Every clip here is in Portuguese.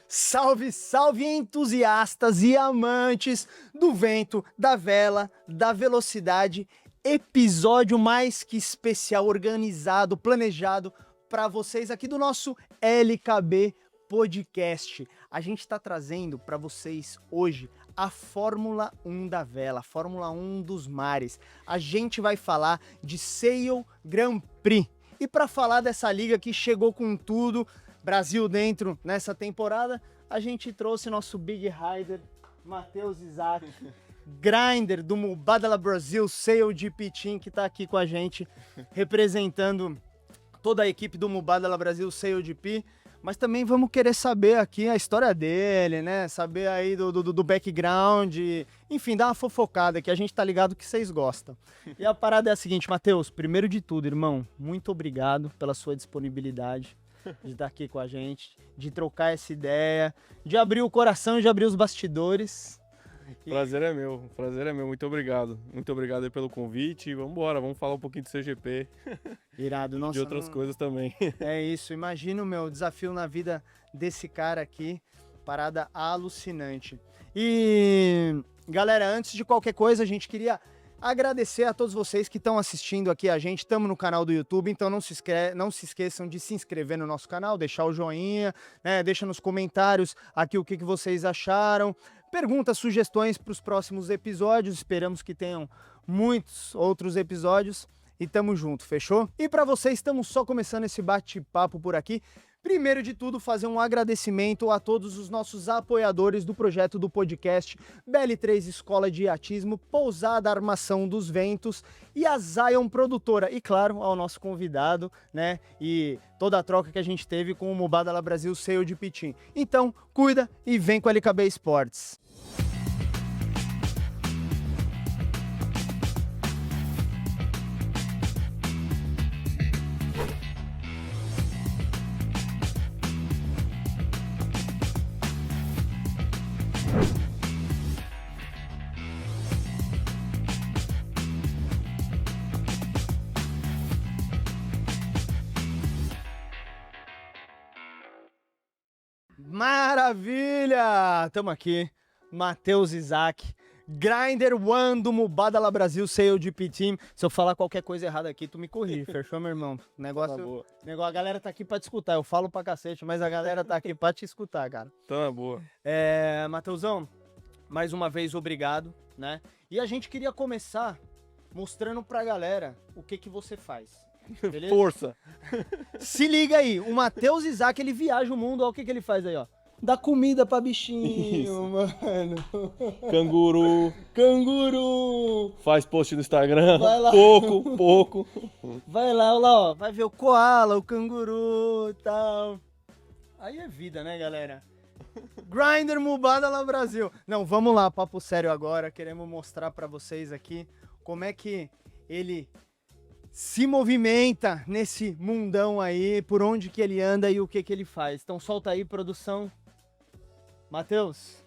Salve, salve entusiastas e amantes do vento, da vela, da velocidade. Episódio mais que especial, organizado, planejado para vocês aqui do nosso LKB Podcast. A gente está trazendo para vocês hoje a Fórmula 1 da vela, a Fórmula 1 dos mares. A gente vai falar de Sail Grand Prix. E para falar dessa liga que chegou com tudo, Brasil dentro nessa temporada, a gente trouxe nosso Big Rider, Matheus Isaac, Grinder do Mubadala Brasil, Sail GP Team, que está aqui com a gente, representando toda a equipe do Mubadala Brasil Sail GP. Mas também vamos querer saber aqui a história dele, né? Saber aí do background, enfim, dar uma fofocada que a gente tá ligado que vocês gostam. E a parada é a seguinte, Matheus, primeiro de tudo, irmão, muito obrigado pela sua disponibilidade de estar aqui com a gente, de trocar essa ideia, de abrir o coração, de abrir os bastidores. Prazer é meu, muito obrigado. Muito obrigado aí pelo convite. Vamos embora, vamos falar um pouquinho do CGP. Irado, nossa. De outras coisas também. É isso, imagina o meu desafio na vida desse cara aqui, parada alucinante. E, galera, antes de qualquer coisa, a gente queria agradecer a todos vocês que estão assistindo aqui a gente. Estamos no canal do YouTube, então não se esqueçam de se inscrever no nosso canal, deixar o joinha, né? Deixa nos comentários aqui o que vocês acharam. Perguntas, sugestões para os próximos episódios. Esperamos que tenham muitos outros episódios. E tamo junto, fechou? E para vocês, estamos só começando esse bate-papo por aqui. Primeiro de tudo, fazer um agradecimento a todos os nossos apoiadores do projeto do podcast, BL3 Escola de Iatismo, Pousada Armação dos Ventos e a Zion Produtora. E claro, ao nosso convidado, né? E toda a troca que a gente teve com o Mubadala Brasil Sail de Pitim. Então, cuida e vem com a LKB Esportes. Maravilha! Tamo aqui, Matheus Isaac, Grinder One do Mubadala Brasil Sail GP Team. Se eu falar qualquer coisa errada aqui, tu me corrige, fechou, meu irmão? Negócio, a galera tá aqui pra te escutar. Eu falo pra cacete, mas a galera tá aqui pra te escutar, cara. Então é boa. Matheusão, mais uma vez, obrigado, né? E a gente queria começar mostrando pra galera o que você faz. Beleza? Força! Se liga aí, o Matheus Isaac, ele viaja o mundo, olha o que ele faz aí, ó. Dá comida pra bichinho, Isso. Mano. Canguru! Faz post no Instagram. Vai lá. Pouco. Vai lá, ó, vai ver o koala, o canguru e tal. Aí é vida, né, galera? Grinder Mubadala Brasil. Não, vamos lá, papo sério agora. Queremos mostrar pra vocês aqui como é que ele se movimenta nesse mundão aí, por onde que ele anda e o que ele faz. Então solta aí, produção. Matheus,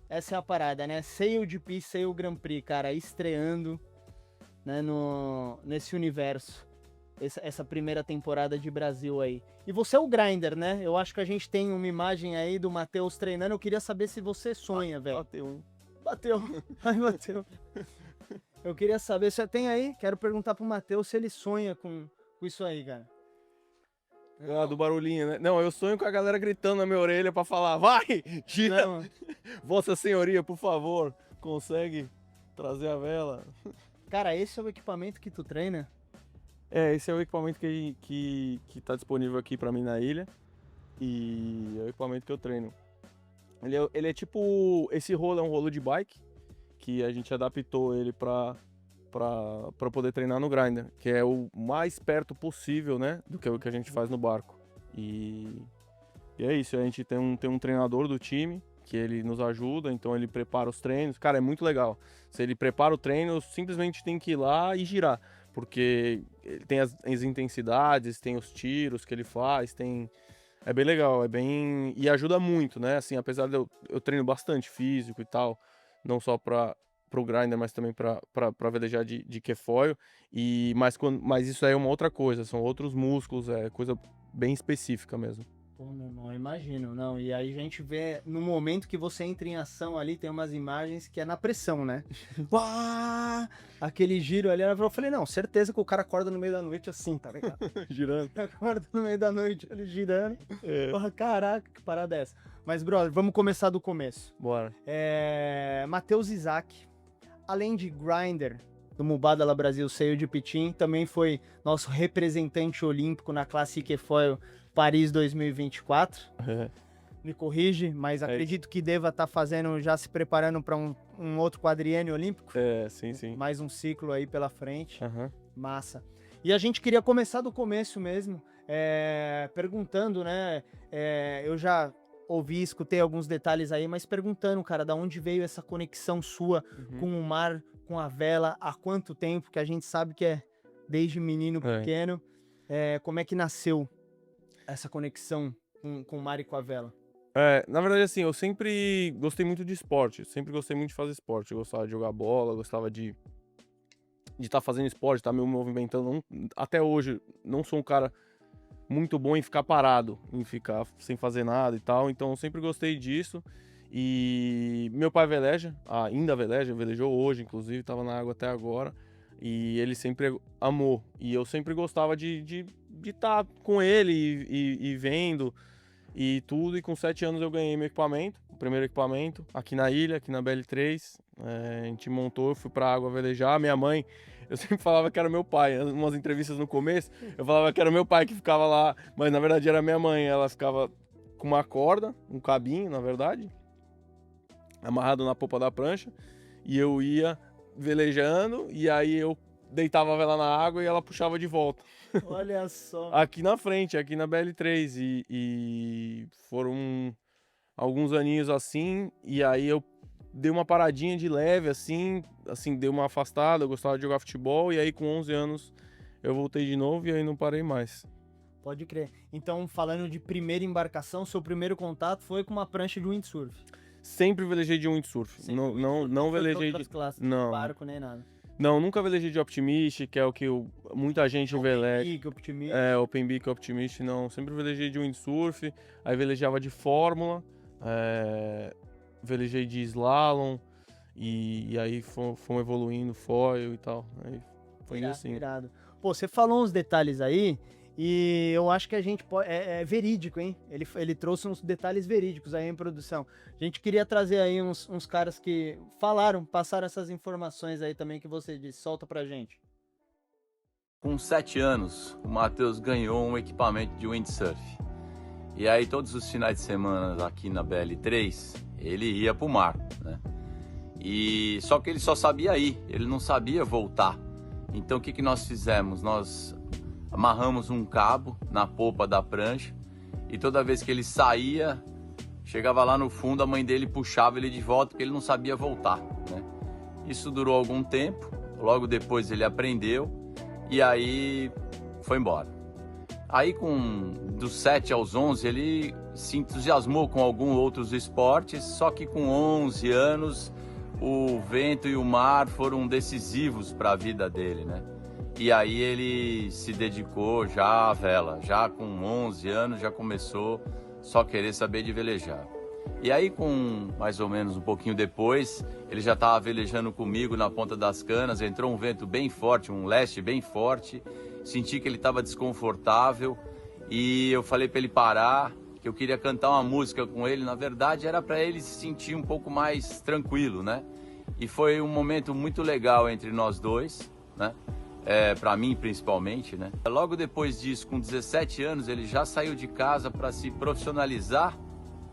essa é a parada, né? Sail GP, Sail Grand Prix, cara, estreando, né, nesse universo. Essa primeira temporada de Brasil aí. E você é o Grinder, né? Eu acho que a gente tem uma imagem aí do Matheus treinando. Eu queria saber se você sonha, velho. Bateu. Ai, bateu. Eu queria saber, você tem aí? Quero perguntar pro Matheus se ele sonha com isso aí, cara. Do barulhinho, né? Não, eu sonho com a galera gritando na minha orelha pra falar: vai, gira! Não. Vossa Senhoria, por favor, consegue trazer a vela? Cara, esse é o equipamento que tu treina? Esse é o equipamento que tá disponível aqui pra mim na ilha. E é o equipamento que eu treino. Ele é tipo... Esse rolo é um rolo de bike, que a gente adaptou ele pra poder treinar no grinder, que é o mais perto possível, né, do que o que a gente faz no barco. E é isso, a gente tem um treinador do time, que ele nos ajuda, então ele prepara os treinos. Cara, é muito legal. Se ele prepara o treino, simplesmente tem que ir lá e girar, porque tem as intensidades, tem os tiros que ele faz, É bem legal, e ajuda muito, né, assim, apesar de eu treino bastante físico e tal, não só pro grinder, mas também pra velejar de quefoil, mas isso aí é uma outra coisa, são outros músculos, é coisa bem específica mesmo. Pô, não imagino, não. E aí a gente vê, no momento que você entra em ação ali, tem umas imagens que é na pressão, né? Uá! Aquele giro ali, eu falei, não, certeza que o cara acorda no meio da noite assim, tá ligado? Girando. Acorda no meio da noite, ele girando. É. Porra, caraca, que parada é essa? Mas, brother, vamos começar do começo. Bora. Matheus Isaac, além de grinder do Mubadala Brasil Seio de Pitim, também foi nosso representante olímpico na classe Equefoil Paris 2024. Me corrige, mas acredito que deva estar fazendo, já se preparando para um outro quadriênio olímpico. Sim. Mais um ciclo aí pela frente. Uhum. Massa. E a gente queria começar do começo mesmo, perguntando, né? Eu já ouvi, escutei alguns detalhes aí, mas perguntando, cara, da onde veio essa conexão sua com o mar, com a vela, há quanto tempo, que a gente sabe que é desde menino pequeno. Como é que nasceu essa conexão com o mar e com a vela? Na verdade, assim, eu sempre gostei muito de esporte, sempre gostei muito de fazer esporte. Eu gostava de jogar bola, gostava de estar fazendo esporte, estar me movimentando. Até hoje, não sou um cara muito bom em ficar parado, em ficar sem fazer nada e tal. Então, eu sempre gostei disso. E meu pai veleja, ainda veleja, velejou hoje, inclusive, estava na água até agora. E ele sempre amou. E eu sempre gostava de estar com ele e vendo e tudo. E com 7 anos eu ganhei meu equipamento, o primeiro equipamento, aqui na ilha, aqui na BL3. A gente montou, eu fui pra água velejar. Minha mãe, eu sempre falava que era meu pai. Em umas entrevistas no começo, eu falava que era meu pai que ficava lá, mas na verdade era minha mãe. Ela ficava com uma corda, um cabinho, na verdade, amarrado na popa da prancha. E eu ia velejando, e aí eu deitava a vela na água e ela puxava de volta. Olha só. Aqui na frente, aqui na BL3. E foram alguns aninhos assim, e aí eu dei uma paradinha de leve, assim, dei uma afastada, eu gostava de jogar futebol, e aí com 11 anos eu voltei de novo e aí não parei mais. Pode crer. Então, falando de primeira embarcação, seu primeiro contato foi com uma prancha de windsurf? Sempre velejei de windsurf. Não velejei de classes, não. Barco nem nada. Não, nunca velejei de Optimist, que é o que muita gente veleja. Optimist. Open Beak, Optimist, não. Sempre velejei de windsurf, aí velejava de fórmula, velejei de slalom, e aí fomos evoluindo, foil e tal. Aí foi Irado, assim. irado. Pô, você falou uns detalhes aí, e eu acho que a gente pode. É verídico, hein? Ele trouxe uns detalhes verídicos aí em produção. A gente queria trazer aí uns caras que passaram essas informações aí também que você disse. Solta pra gente. Com 7 anos, o Matheus ganhou um equipamento de windsurf. E aí todos os finais de semana aqui na BL3, ele ia pro mar, né? Só que ele só sabia ir, ele não sabia voltar. Então o que nós fizemos? Nós amarramos um cabo na popa da prancha e toda vez que ele saía, chegava lá no fundo, a mãe dele puxava ele de volta porque ele não sabia voltar, né? Isso durou algum tempo, logo depois ele aprendeu e aí foi embora. Aí dos 7 aos 11 ele se entusiasmou com alguns outros esportes, só que com 11 anos o vento e o mar foram decisivos para a vida dele, né? E aí ele se dedicou já à vela, já com 11 anos já começou só querer saber de velejar. E aí com mais ou menos um pouquinho depois, ele já estava velejando comigo na Ponta das Canas, entrou um vento bem forte, um leste bem forte, senti que ele estava desconfortável e eu falei para ele parar, que eu queria cantar uma música com ele, na verdade era para ele se sentir um pouco mais tranquilo, né? E foi um momento muito legal entre nós dois, né? Para mim principalmente, né? Logo depois disso, com 17 anos, ele já saiu de casa para se profissionalizar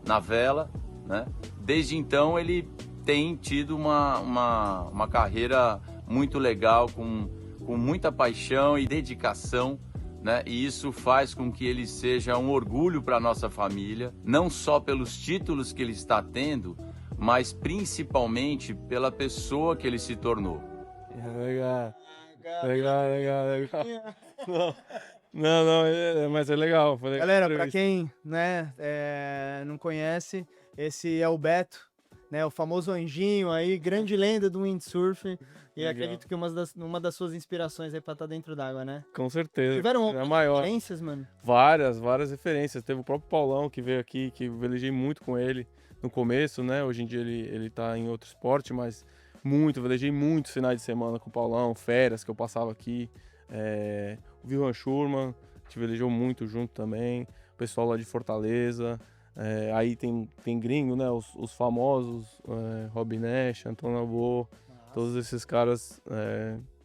na vela, né? Desde então ele tem tido uma carreira muito legal, com muita paixão e dedicação, né? E isso faz com que ele seja um orgulho para a nossa família, não só pelos títulos que ele está tendo, mas principalmente pela pessoa que ele se tornou. Legal. Não, mas é legal. Foi legal. Galera, pra quem não conhece, esse é o Beto. né? O famoso Anjinho aí, grande lenda do windsurf. E Legal. acredito que uma das suas inspirações aí pra estar dentro d'água, né? Com certeza. Tiveram É a outras maior. referências, mano? Várias referências. Teve o próprio Paulão que veio aqui, que eu velejei muito com ele no começo, né? Hoje em dia ele tá em outro esporte, mas velejei muitos finais de semana com o Paulão, férias que eu passava aqui. O Wilhelm Schurman, a gente velejou muito junto também. O pessoal lá de Fortaleza. Aí tem gringo, né? Os famosos, Rob Nash, Antônio Bo, todos esses caras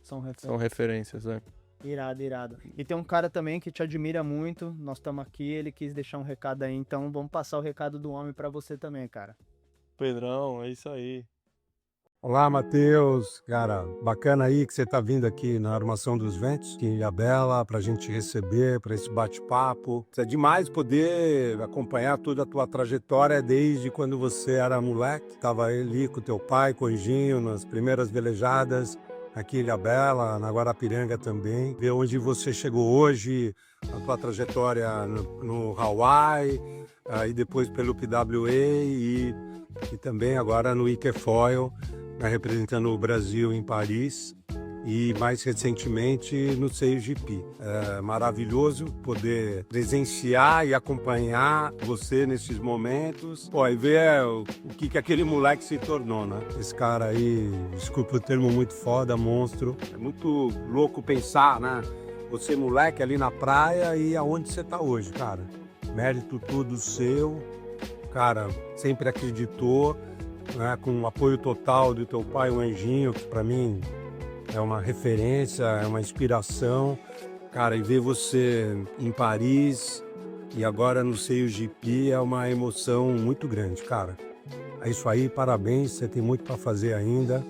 São são referências, né? Irado, irado. E tem um cara também que te admira muito. Nós estamos aqui, ele quis deixar um recado aí, então vamos passar o recado do homem pra você também, cara. Pedrão, é isso aí. Olá, Matheus. Cara, bacana aí que você está vindo aqui na Armação dos Ventos, aqui em Ilhabela, para a gente receber, para esse bate-papo. É demais poder acompanhar toda a tua trajetória desde quando você era moleque. Estava ali com teu pai, com o Anjinho, nas primeiras velejadas aqui em Ilhabela, na Guarapiranga também. Ver onde você chegou hoje, a tua trajetória no Hawaii, aí depois pelo PWA e também agora no Ikefoil, representando o Brasil em Paris e mais recentemente no CIGP. É maravilhoso poder presenciar e acompanhar você nesses momentos. Pô, e ver o que aquele moleque se tornou, né? Esse cara aí, desculpa o termo, muito foda, monstro. É muito louco pensar, né? Você moleque ali na praia e aonde você tá hoje, cara. Mérito tudo seu. Cara, sempre acreditou, né, com o apoio total do teu pai, o Anjinho, que para mim é uma referência, é uma inspiração. Cara, e ver você em Paris e agora no CIGP é uma emoção muito grande, cara. É isso aí, parabéns, você tem muito para fazer ainda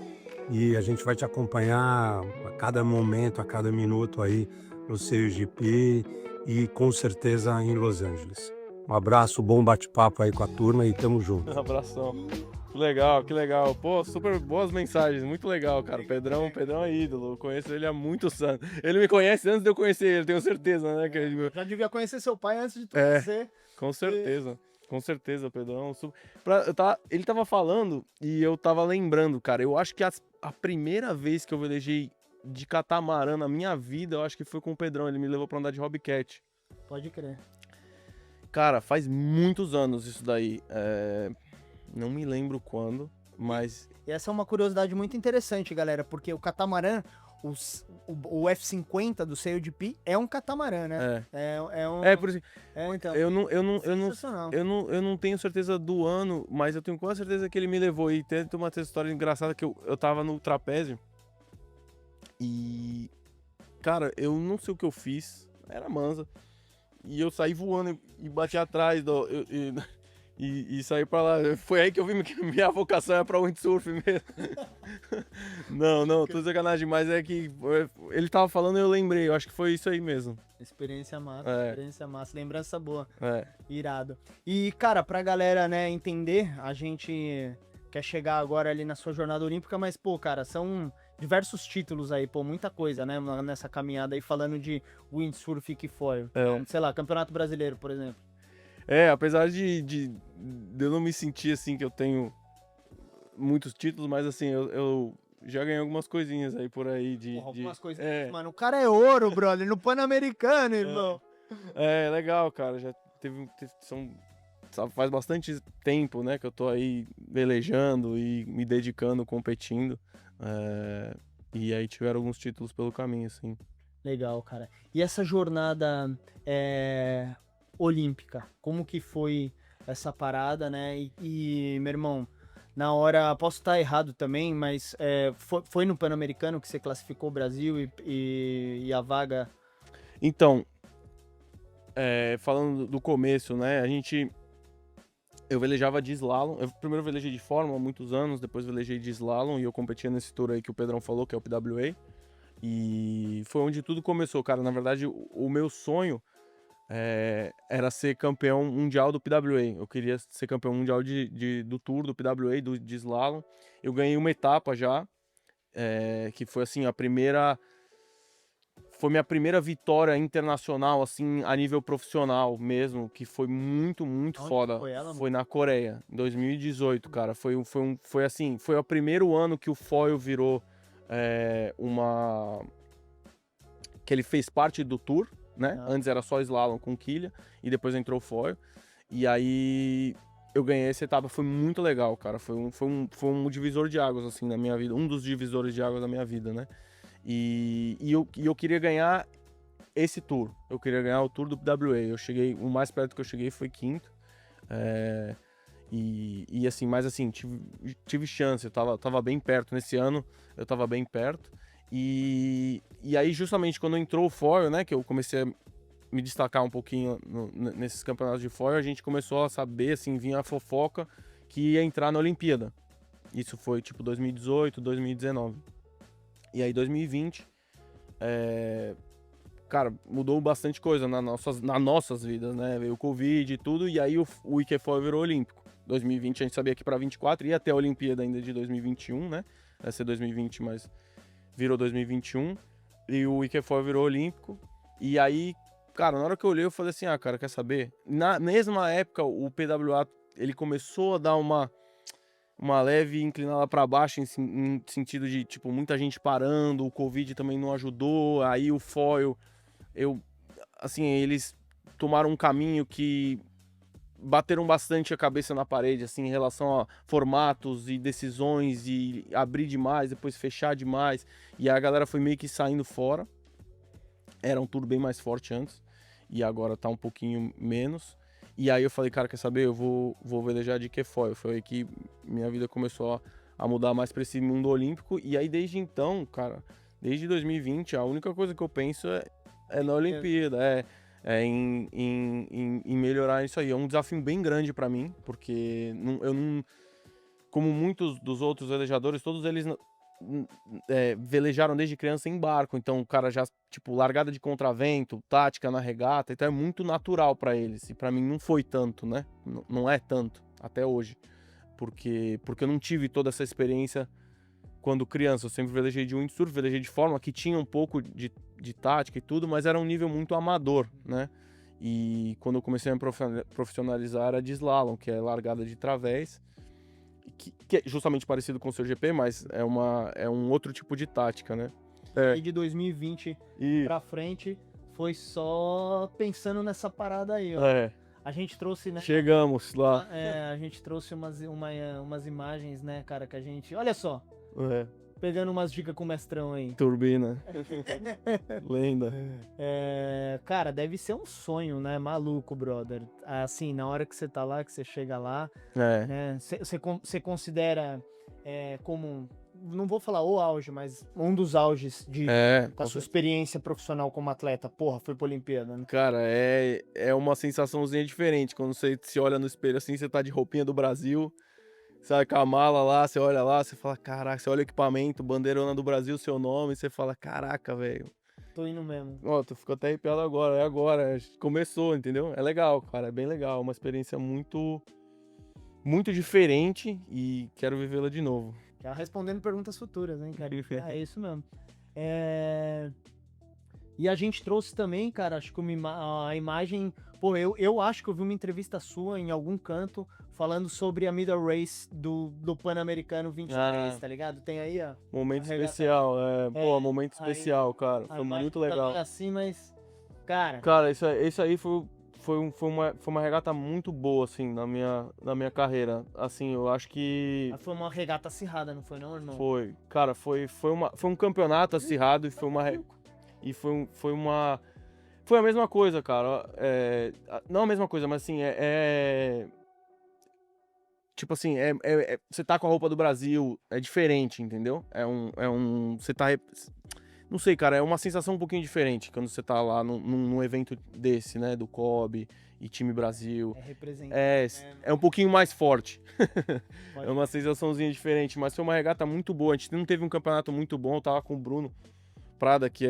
e a gente vai te acompanhar a cada momento, a cada minuto aí no CIGP e com certeza em Los Angeles. Um abraço, bom bate-papo aí com a turma e tamo junto. Um abração. Que legal, que legal. Pô, super boas mensagens, muito legal, cara. Pedrão é ídolo, eu conheço ele há muitos anos. Ele me conhece antes de eu conhecer ele, tenho certeza, né? Já devia conhecer seu pai antes de tu É. conhecer. Com certeza, Pedrão. Ele tava falando e eu tava lembrando, cara. Eu acho que a primeira vez que eu velejei de catamarã na minha vida, eu acho que foi com o Pedrão. Ele me levou pra andar de Hobbycat. Pode crer. Cara, faz muitos anos isso daí. Não me lembro quando, mas... E essa é uma curiosidade muito interessante, galera, porque o catamarã, o F50 do CIGP é um catamarã, né? Por isso. Então. Eu Sensacional. não tenho certeza do ano, mas eu tenho quase certeza que ele me levou. E tem uma história engraçada que eu tava no trapézio e... Cara, eu não sei o que eu fiz, era mansa. E eu saí voando e bati atrás e saí pra lá. Foi aí que eu vi que minha vocação é pra windsurf mesmo. Não, tô sacanagem, mas é que ele tava falando e eu lembrei, eu acho que foi isso aí mesmo. Experiência massa, lembrança boa. É. Irado. E, cara, pra galera, né, entender, a gente quer chegar agora ali na sua jornada olímpica, mas, pô, cara, são diversos títulos aí, pô, muita coisa, né, nessa caminhada aí, falando de windsurf e foil. Sei lá, Campeonato Brasileiro, por exemplo. Apesar de eu não me sentir assim que eu tenho muitos títulos, mas assim, eu já ganhei algumas coisinhas aí por aí Algumas coisas. Mano, o cara é ouro, brother, no Pan-Americano, irmão. Legal, cara, já faz bastante tempo, né, que eu tô aí velejando e me dedicando, competindo. E aí tiveram alguns títulos pelo caminho, assim. Legal, cara. E essa jornada olímpica, como que foi essa parada, né? E meu irmão, na hora, posso estar errado também, mas foi no Pan-Americano que você classificou o Brasil e a vaga? Então, falando do começo, né? Eu velejava de slalom. Eu primeiro velejei de fórmula há muitos anos, depois velejei de slalom e eu competia nesse tour aí que o Pedrão falou, que é o PWA. E foi onde tudo começou, cara. Na verdade, o meu sonho era ser campeão mundial do PWA. Eu queria ser campeão mundial do tour do PWA, de slalom. Eu ganhei uma etapa já, que foi assim, a primeira... foi minha primeira vitória internacional, assim, a nível profissional mesmo, que foi muito, muito Aonde foda. foi ela, Foi na Coreia, em 2018, cara. Foi o primeiro ano que o foil virou que ele fez parte do tour, né? Ah. Antes era só slalom com quilha, e depois entrou o foil. E aí eu ganhei essa etapa, foi muito legal, cara. Foi um divisor de águas, assim, na minha vida. Um dos divisores de águas da minha vida, né? E eu queria ganhar esse tour. Eu queria ganhar o tour do WA. O mais perto que eu cheguei foi quinto. Mas assim, tive chance. Eu tava bem perto. Nesse ano, eu tava bem perto. E aí, justamente, quando entrou o foil, né? Que eu comecei a me destacar um pouquinho nesses campeonatos de foil, a gente começou a saber, assim, vinha a fofoca que ia entrar na Olimpíada. Isso foi, tipo, 2018, 2019. E aí, 2020, cara, mudou bastante coisa nas nossas vidas, né? Veio o Covid e tudo, e aí o IQFoil virou olímpico. 2020 a gente sabia que para 24 ia ter a Olimpíada ainda de 2021, né? Ia ser 2020, mas virou 2021. E o IQFoil virou olímpico. E aí, cara, na hora que eu olhei, eu falei assim, cara, quer saber? Na mesma época, o PWA, ele começou a dar uma leve inclinada para baixo, em sentido de, tipo, muita gente parando, o Covid também não ajudou, aí o foil, eles tomaram um caminho que bateram bastante a cabeça na parede, assim, em relação a formatos e decisões, e abrir demais, depois fechar demais, e a galera foi meio que saindo fora. Era um tour bem mais forte antes, e agora tá um pouquinho menos. E aí eu falei, cara, quer saber? Eu vou velejar de IQFoil. Foi aí que minha vida começou a mudar mais pra esse mundo olímpico. E aí desde então, cara, desde 2020, a única coisa que eu penso é na Olimpíada, em melhorar isso aí. É um desafio bem grande pra mim, porque eu não... Como muitos dos outros velejadores, todos eles velejaram desde criança em barco, então o cara já, tipo, largada de contravento, tática na regata, então é muito natural pra eles, e pra mim não foi tanto, né? Não é tanto, até hoje, porque eu não tive toda essa experiência quando criança. Eu sempre velejei de windsurf, velejei de fórmula, que tinha um pouco de tática e tudo, mas era um nível muito amador, né? E quando eu comecei a me profissionalizar era de slalom, que é largada de través, que é justamente parecido com o seu GP, mas é um outro tipo de tática, né? E de 2020 pra frente foi só pensando nessa parada aí, ó. A gente trouxe, né? Chegamos lá. A gente trouxe umas imagens, né, cara, que a gente... Olha só, É. pegando umas dicas com o mestrão aí. Turbina. Lenda. Cara, deve ser um sonho, né? Maluco, brother. Assim, na hora que você tá lá, que você chega lá, né? Você considera como... Não vou falar o auge, mas um dos auges da sua experiência profissional como atleta. Porra, foi pra Olimpíada, né? Cara, é uma sensaçãozinha diferente. Quando você se olha no espelho assim, você tá de roupinha do Brasil, sai com a mala lá, você olha lá, você fala, caraca, você olha o equipamento, bandeirona do Brasil, seu nome, você fala, caraca, velho. Tô indo mesmo. Ó, tu ficou até arrepiado agora, é agora, começou, entendeu? É legal, cara, é bem legal, uma experiência muito, muito diferente e quero vivê-la de novo. Já respondendo perguntas futuras, hein, cara? É isso mesmo. E a gente trouxe também, cara, acho que a imagem... Pô, eu acho que eu vi uma entrevista sua em algum canto falando sobre a middle race do Pan-Americano 23, tá ligado? Tem aí, ó. Momento especial, momento especial, cara. Foi muito legal. Tá assim, mas... Cara, isso aí foi uma regata muito boa, assim, na minha carreira. Assim, eu acho que... Foi uma regata acirrada, não foi não, irmão? Foi. Cara, foi um campeonato acirrado e foi uma... Foi a mesma coisa, cara. Não a mesma coisa, mas assim, tipo assim, você tá com a roupa do Brasil, é diferente, entendeu? Você tá... Não sei, cara, é uma sensação um pouquinho diferente quando você tá lá num evento desse, né? Do COB e time Brasil. É um pouquinho mais forte. É uma sensaçãozinha diferente, mas foi uma regata muito boa. A gente não teve um campeonato muito bom, eu tava com o Bruno Prada, que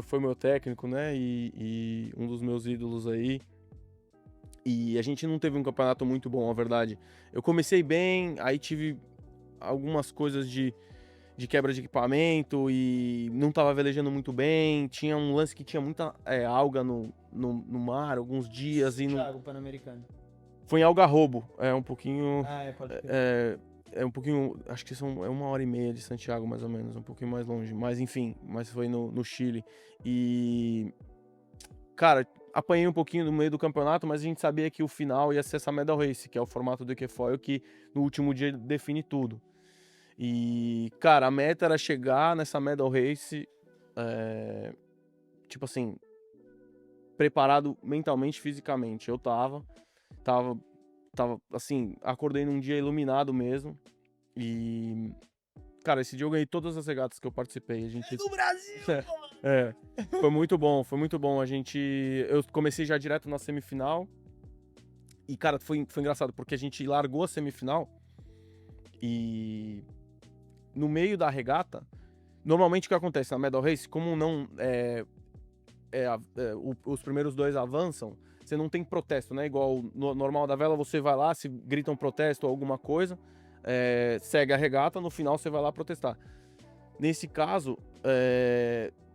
foi meu técnico, né? E um dos meus ídolos aí. E a gente não teve um campeonato muito bom, na verdade. Eu comecei bem, aí tive algumas coisas de de quebra de equipamento e não tava velejando muito bem. Tinha um lance que tinha muita alga no mar, alguns dias. E Santiago, Pan-Americano. foi em Algarrobo, um pouquinho... Pode crer. É um pouquinho, acho que é 1h30 de Santiago, mais ou menos, um pouquinho mais longe. Mas enfim, mas foi no Chile. E, cara, apanhei um pouquinho no meio do campeonato, mas a gente sabia que o final ia ser essa medal race, que é o formato do Equefoil que no último dia define tudo. E, cara, a meta era chegar nessa medal race, tipo assim, preparado mentalmente, fisicamente. Eu tava, assim, acordei num dia iluminado mesmo. E, cara, esse dia eu ganhei todas as regatas que eu participei. A gente... Do Brasil! foi muito bom, foi muito bom. Eu comecei já direto na semifinal. E, cara, foi engraçado, porque a gente largou a semifinal e no meio da regata, normalmente o que acontece na Medal Race, como não os primeiros dois avançam, você não tem protesto, né? Igual no normal da vela, você vai lá, se grita um protesto ou alguma coisa, segue a regata, no final você vai lá protestar. Nesse caso,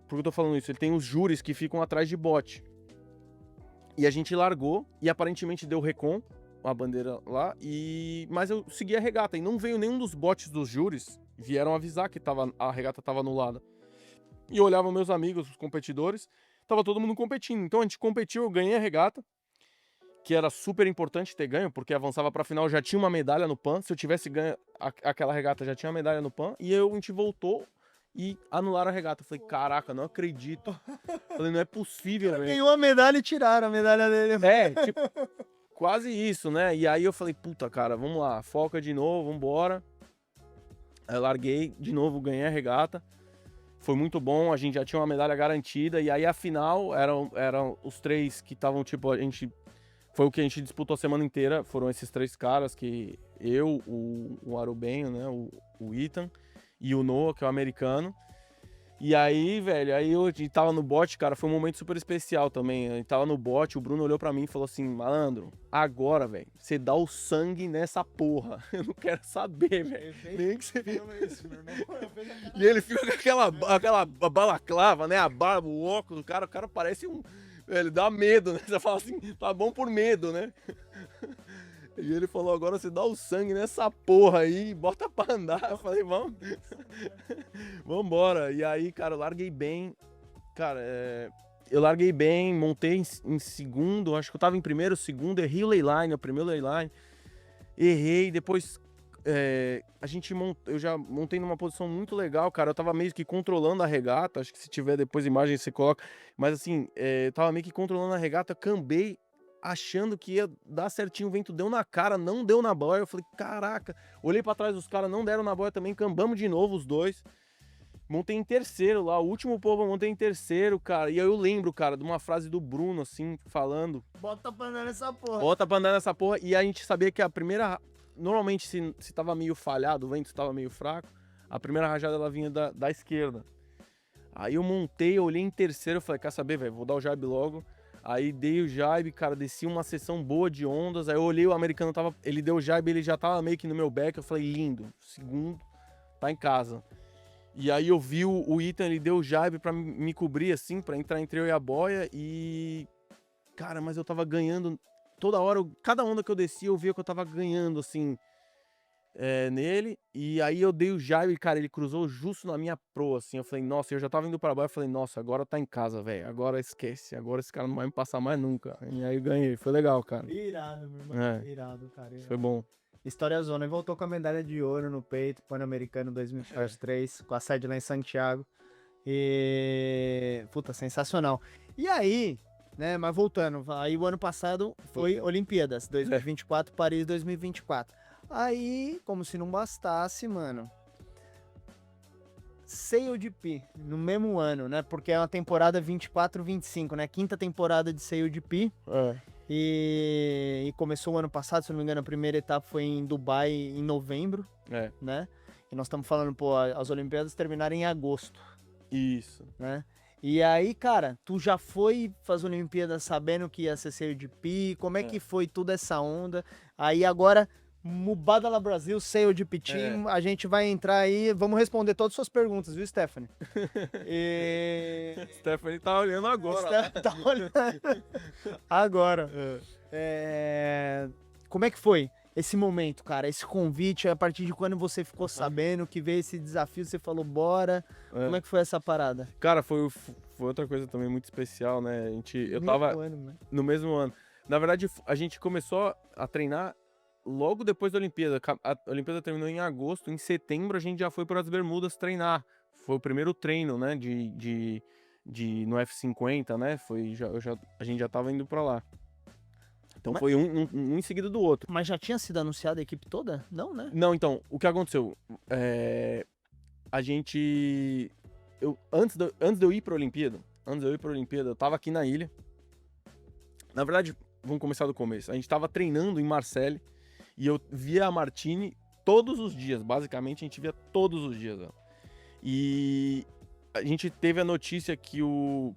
por que eu tô falando isso? Ele tem os júris que ficam atrás de bote. E a gente largou, e aparentemente deu recon, a bandeira lá, mas eu segui a regata, e não veio nenhum dos botes dos júris, vieram avisar que a regata estava anulada. E eu olhava meus amigos, os competidores, tava todo mundo competindo. Então a gente competiu, eu ganhei a regata, que era super importante ter ganho, porque avançava pra final, já tinha uma medalha no PAN. Se eu tivesse ganho aquela regata, já tinha medalha no PAN. E a gente voltou e anularam a regata. Eu falei, caraca, não acredito. Falei, não é possível, velho. Ganhou a medalha e tiraram a medalha dele. Tipo, quase isso, né? E aí eu falei, puta, cara, vamos lá, foca de novo, vambora. Aí eu larguei de novo, ganhei a regata. Foi muito bom, a gente já tinha uma medalha garantida. E aí a final eram os três que estavam, tipo, foi o que a gente disputou a semana inteira. Foram esses três caras que eu, o Arubenho, né? O Ethan e o Noah, que é o americano. E aí, velho, a gente tava no bote, cara, foi um momento super especial também. A gente tava no bote, o Bruno olhou pra mim e falou assim, malandro, agora, velho, você dá o sangue nessa porra. Eu não quero saber, velho. Nem que você... E ele fica com aquela balaclava, né? A barba, o óculos, o cara parece um... Ele dá medo, né? Você fala assim, tá bom por medo, né? E ele falou, agora você dá o sangue nessa porra aí, bota pra andar. Eu falei, vamos. Vambora. E aí, cara, eu larguei bem. Cara, eu larguei bem, montei em segundo, acho que eu tava em primeiro, segundo, errei o leyline, o primeiro leyline. Errei, depois eu já montei numa posição muito legal, cara. Eu tava meio que controlando a regata, acho que se tiver depois imagem você coloca. Mas assim, eu tava meio que controlando a regata, cambei, achando que ia dar certinho, o vento deu na cara, não deu na boia. Eu falei, caraca, olhei pra trás dos caras, não deram na boia também, cambamos de novo os dois. Montei em terceiro lá, o último povo eu montei em terceiro, cara. E aí eu lembro, cara, de uma frase do Bruno, assim, falando... Bota pra andar nessa porra. Bota pra andar nessa porra. E a gente sabia que a primeira... Normalmente, se tava meio falhado, o vento tava meio fraco, a primeira rajada ela vinha da esquerda. Aí eu montei, eu olhei em terceiro, eu falei, quer saber, velho, vou dar o jibe logo. Aí dei o jibe, cara, desci uma sessão boa de ondas. Aí eu olhei, o americano ele deu o jibe, ele já tava meio que no meu back. Eu falei, lindo, segundo, tá em casa. E aí eu vi o Ethan, ele deu o jibe pra me cobrir, assim, pra entrar entre eu e a boia. E, cara, mas eu tava ganhando toda hora, cada onda que eu descia, eu via que eu tava ganhando, assim, nele. E aí eu dei o jibe, cara, ele cruzou justo na minha proa, assim. Eu falei, nossa, eu já tava indo pra boia, eu falei, nossa, agora tá em casa, velho. Agora esquece, agora esse cara não vai me passar mais nunca. E aí eu ganhei, foi legal, cara. Irado, meu irmão. Irado, cara. Irado. Foi bom. História zona. E voltou com a medalha de ouro no peito, Pan-Americano 2003, com a sede lá em Santiago. E... puta, sensacional. E aí, né, mas voltando, aí o ano passado foi Olimpíadas 2024, Paris 2024. Aí, como se não bastasse, mano, CODP, no mesmo ano, né, porque é uma temporada 24-25, né, quinta temporada de CODP. E começou o ano passado, se não me engano, a primeira etapa foi em Dubai em novembro, né? E nós estamos falando, pô, as Olimpíadas terminaram em agosto. Isso. Né? E aí, cara, tu já foi fazer Olimpíadas sabendo que ia ser CODP? Como é que foi toda essa onda? Aí agora, Mubadala Brasil, Sail de Pitim, a gente vai entrar aí, vamos responder todas as suas perguntas, viu, Stephanie? E... Stephanie tá olhando agora. Stephanie tá olhando agora. Como é que foi esse momento, cara? Esse convite, a partir de quando você ficou sabendo que veio esse desafio, você falou, bora. Como é que foi essa parada? Cara, foi outra coisa também muito especial, né? Eu tava no mesmo ano. Na verdade, a gente começou a treinar logo depois da Olimpíada. A Olimpíada terminou em agosto, em setembro a gente já foi para as Bermudas treinar. Foi o primeiro treino, né, no F50, né? A gente já tava indo para lá. Então foi um em seguida do outro. Mas já tinha sido anunciada a equipe toda? Não, né? Não, então, o que aconteceu? A gente... Antes de eu ir pra Olimpíada, eu tava aqui na ilha. Na verdade, vamos começar do começo. A gente tava treinando em Marseille e eu via a Martini todos os dias. Basicamente, a gente via todos os dias ela. E a gente teve a notícia que o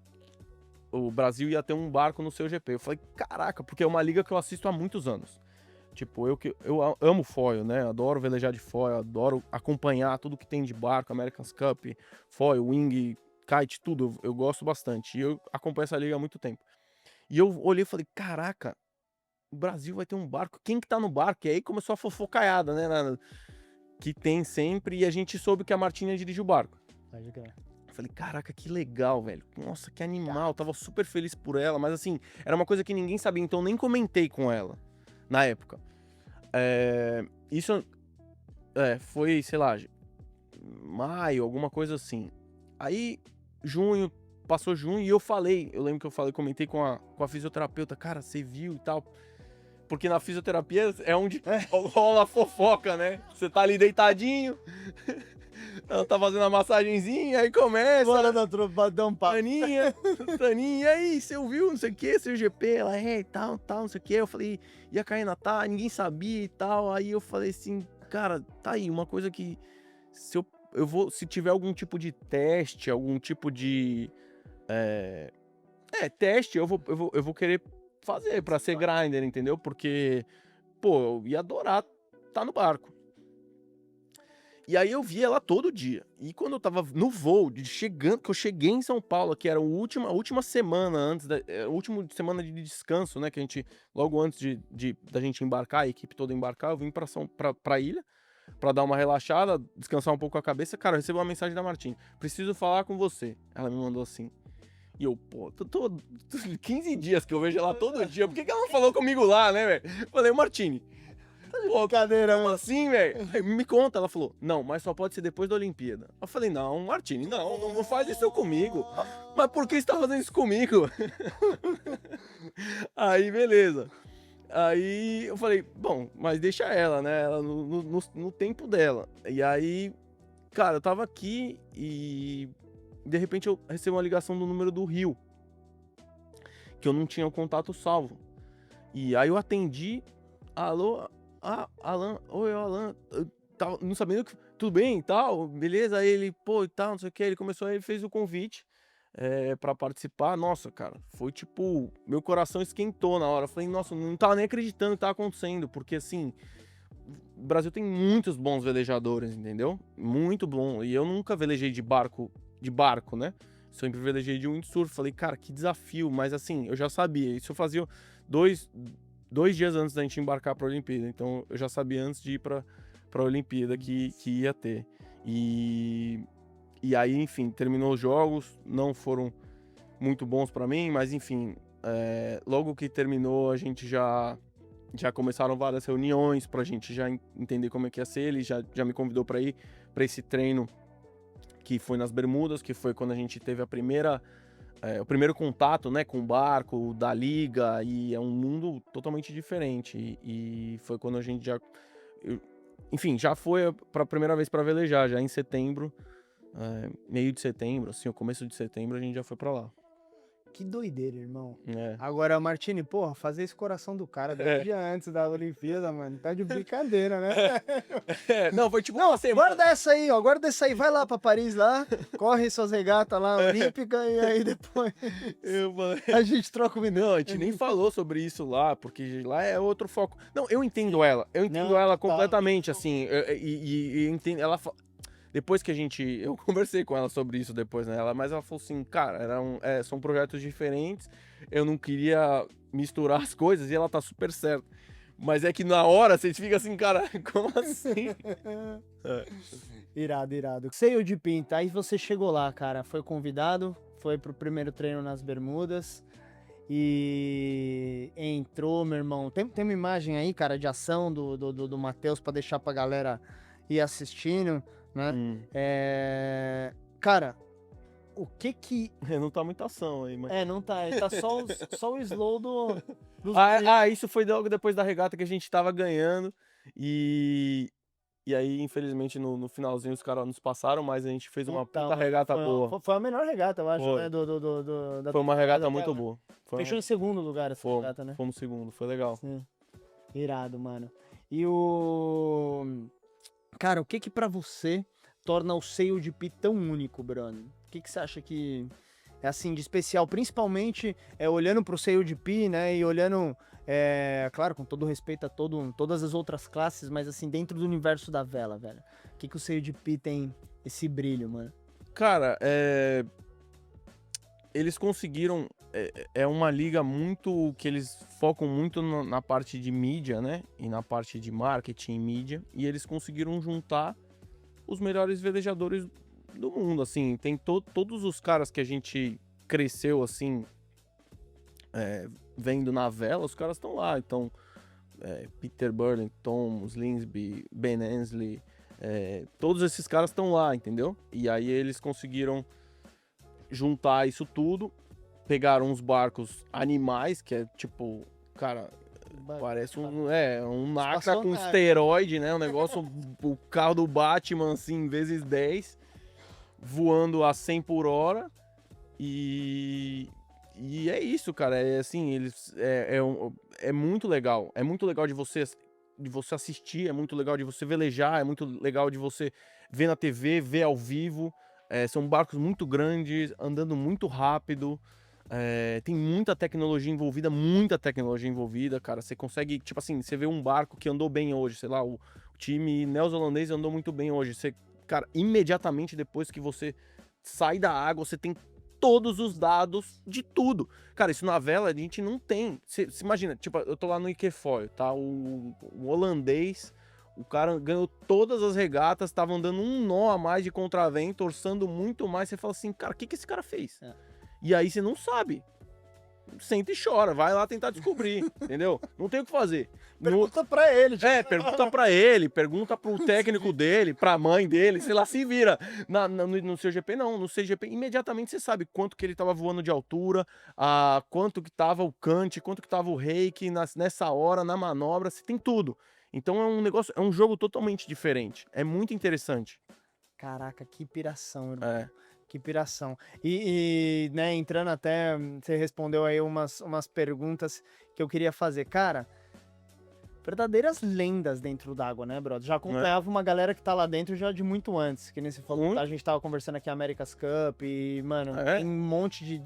Brasil ia ter um barco no seu GP. Eu falei, caraca, porque é uma liga que eu assisto há muitos anos. Tipo, eu amo foil, né? Adoro velejar de foil, adoro acompanhar tudo que tem de barco, America's Cup, foil, wing, kite, tudo. Eu gosto bastante. E eu acompanho essa liga há muito tempo. E eu olhei e falei, caraca, o Brasil vai ter um barco. Quem que tá no barco? E aí começou a fofocaiada, né? Que tem sempre. E a gente soube que a Martina dirige o barco. Eu falei, caraca, que legal, velho. Nossa, que animal. Eu tava super feliz por ela. Mas assim, era uma coisa que ninguém sabia. Então eu nem comentei com ela na época. Isso foi, sei lá, maio, alguma coisa assim. Aí, passou junho e eu lembro que eu comentei com a fisioterapeuta, cara, você viu e tal. Porque na fisioterapia é onde rola a fofoca, né? Você tá ali deitadinho, ela tá fazendo a massagenzinha, aí começa. Bora da tropa, dar um papo. Taninha, e aí, você ouviu, não sei o que, seu GP? Ela e tal, não sei o que. Eu falei, ia cair na tá, ninguém sabia e tal. Aí eu falei assim, cara, tá aí, uma coisa que se tiver algum tipo de teste, algum tipo de teste, eu vou querer fazer pra ser grinder, entendeu? Porque, pô, eu ia adorar tá no barco. E aí eu via ela todo dia. E quando eu tava no voo, que eu cheguei em São Paulo, que era a última semana antes a última semana de descanso, né? Que a gente, logo antes da gente embarcar, a equipe toda embarcar, eu vim pra ilha, pra dar uma relaxada, descansar um pouco a cabeça. Cara, eu recebi uma mensagem da Martini. Preciso falar com você. Ela me mandou assim. E eu, pô, tô 15 dias que eu vejo ela todo dia. Por que ela não falou comigo lá, né, velho? Falei, Martini. Pô, cadeira, mano, assim, velho. Me conta, ela falou, não, mas só pode ser depois da Olimpíada. Eu falei, não, Martini, não faz isso comigo. Mas por que você tá fazendo isso comigo? Aí, beleza. Aí eu falei, bom, mas deixa ela, né? Ela no tempo dela. E aí, cara, eu tava aqui e de repente eu recebi uma ligação do número do Rio, que eu não tinha o contato salvo. E aí eu atendi, alô, Alan, oi, Alan, eu tava não sabendo que tudo bem e tal, beleza? Aí ele, pô, e tal, não sei o que, ele fez o convite pra participar. Nossa, cara, foi tipo, meu coração esquentou na hora. Eu falei, nossa, não tava nem acreditando no que tava acontecendo, porque assim, o Brasil tem muitos bons velejadores, entendeu? Muito bom. E eu nunca velejei de barco, né? Sempre velejei de windsurf. Falei, cara, que desafio, mas assim, eu já sabia. Isso eu fazia dois dias antes da gente embarcar para a Olimpíada, então eu já sabia antes de ir para a Olimpíada que ia ter. E aí, enfim, terminou os jogos, não foram muito bons para mim, mas enfim, logo que terminou a gente já começaram várias reuniões para a gente já entender como é que ia ser. Ele já me convidou para ir para esse treino que foi nas Bermudas, que foi quando a gente teve o primeiro contato, né, com o barco, da liga, e é um mundo totalmente diferente. E foi quando a gente enfim, já foi para a primeira vez para velejar, já em setembro, meio de setembro, assim, o começo de setembro, a gente já foi para lá. Que doideira, irmão. É. Agora, Martini, porra, fazer esse coração do cara 10 dias antes da Olimpíada, mano, tá de brincadeira, né? Não, foi tipo Não, uma semana. guarda essa aí, ó, guarda essa aí, vai lá pra Paris lá, corre suas regatas lá, olímpica, e aí depois Eu falei, a gente troca o não, a gente nem falou sobre isso lá, porque lá é outro foco. Não, eu entendo ela Não, ela tá. completamente, assim, e entendo, depois que eu conversei com ela sobre isso depois, né, mas ela falou assim, cara, são projetos diferentes, eu não queria misturar as coisas, e ela tá super certa. Mas é que na hora você fica assim, cara, como assim? Irado, irado. Seio de Pinta, aí você chegou lá, cara, foi convidado, foi pro primeiro treino nas Bermudas e entrou, meu irmão. Tem uma imagem aí, cara, de ação do Matheus pra deixar pra galera ir assistindo, né? Cara, o que Não tá muita ação aí, mas... não tá, ele tá só o slow dos Isso foi logo depois da regata que a gente tava ganhando. E aí, infelizmente, no finalzinho os caras nos passaram, mas a gente fez uma puta regata boa. Foi a melhor regata, eu acho, Foi. né? Da Foi uma regata temporada muito dela. boa. Fechou em segundo lugar essa regata, né? Fomos segundo, foi legal. Sim. Irado, mano. E Cara, o que pra você torna o Seio de Pi tão único, Bruno? O que você acha que é assim de especial? Principalmente olhando pro Seio de Pi, né? E olhando, claro, com todo respeito a todas as outras classes, mas assim, dentro do universo da vela, velho. O que o Seio de Pi tem esse brilho, mano? Cara, eles conseguiram... É uma liga muito... que eles focam muito na parte de mídia, né? E na parte de marketing e mídia. E eles conseguiram juntar os melhores velejadores do mundo, assim. Tem todos os caras que a gente cresceu, assim, vendo na vela, os caras estão lá. Então, Peter Burlington, Slingsby, Ben Ansley, todos esses caras estão lá, entendeu? E aí eles conseguiram juntar isso tudo, pegaram uns barcos animais, que é tipo, cara, parece um Nacra com esteroide, né? Um negócio, o carro do Batman, assim, vezes 10, voando a 100 por hora. E é isso, cara. É assim, é muito legal. É muito legal de você assistir, é muito legal de você velejar, é muito legal de você ver na TV, ver ao vivo. São barcos muito grandes, andando muito rápido. Tem muita tecnologia envolvida, cara. Você consegue, tipo assim, você vê um barco que andou bem hoje, sei lá, o time neozelandês andou muito bem hoje. Cara, imediatamente depois que você sai da água, você tem todos os dados de tudo. Cara, isso na vela a gente não tem. Você imagina, tipo, eu tô lá no Ikefoil, tá? O holandês, o cara ganhou todas as regatas, tava andando um nó a mais de contravento, orçando muito mais. Você fala assim, cara, o que esse cara fez? E aí você não sabe. Senta e chora, vai lá tentar descobrir, entendeu? Não tem o que fazer. Pergunta pra ele. Pergunta pra ele, pergunta pro técnico dele, pra mãe dele, sei lá, se vira. No seu GP não, no CGP imediatamente você sabe quanto que ele tava voando de altura, quanto que tava o cante, quanto que tava o reiki nessa hora, na manobra, você tem tudo. Então é um jogo totalmente diferente, é muito interessante. Caraca, que piração, irmão. Que piração. E né, entrando até, você respondeu aí umas perguntas que eu queria fazer. Cara, verdadeiras lendas dentro d'água, né, brother? Já acompanhava uma galera que tá lá dentro já de muito antes, que nem você falou, a gente tava conversando aqui America's Cup e, mano, tem um monte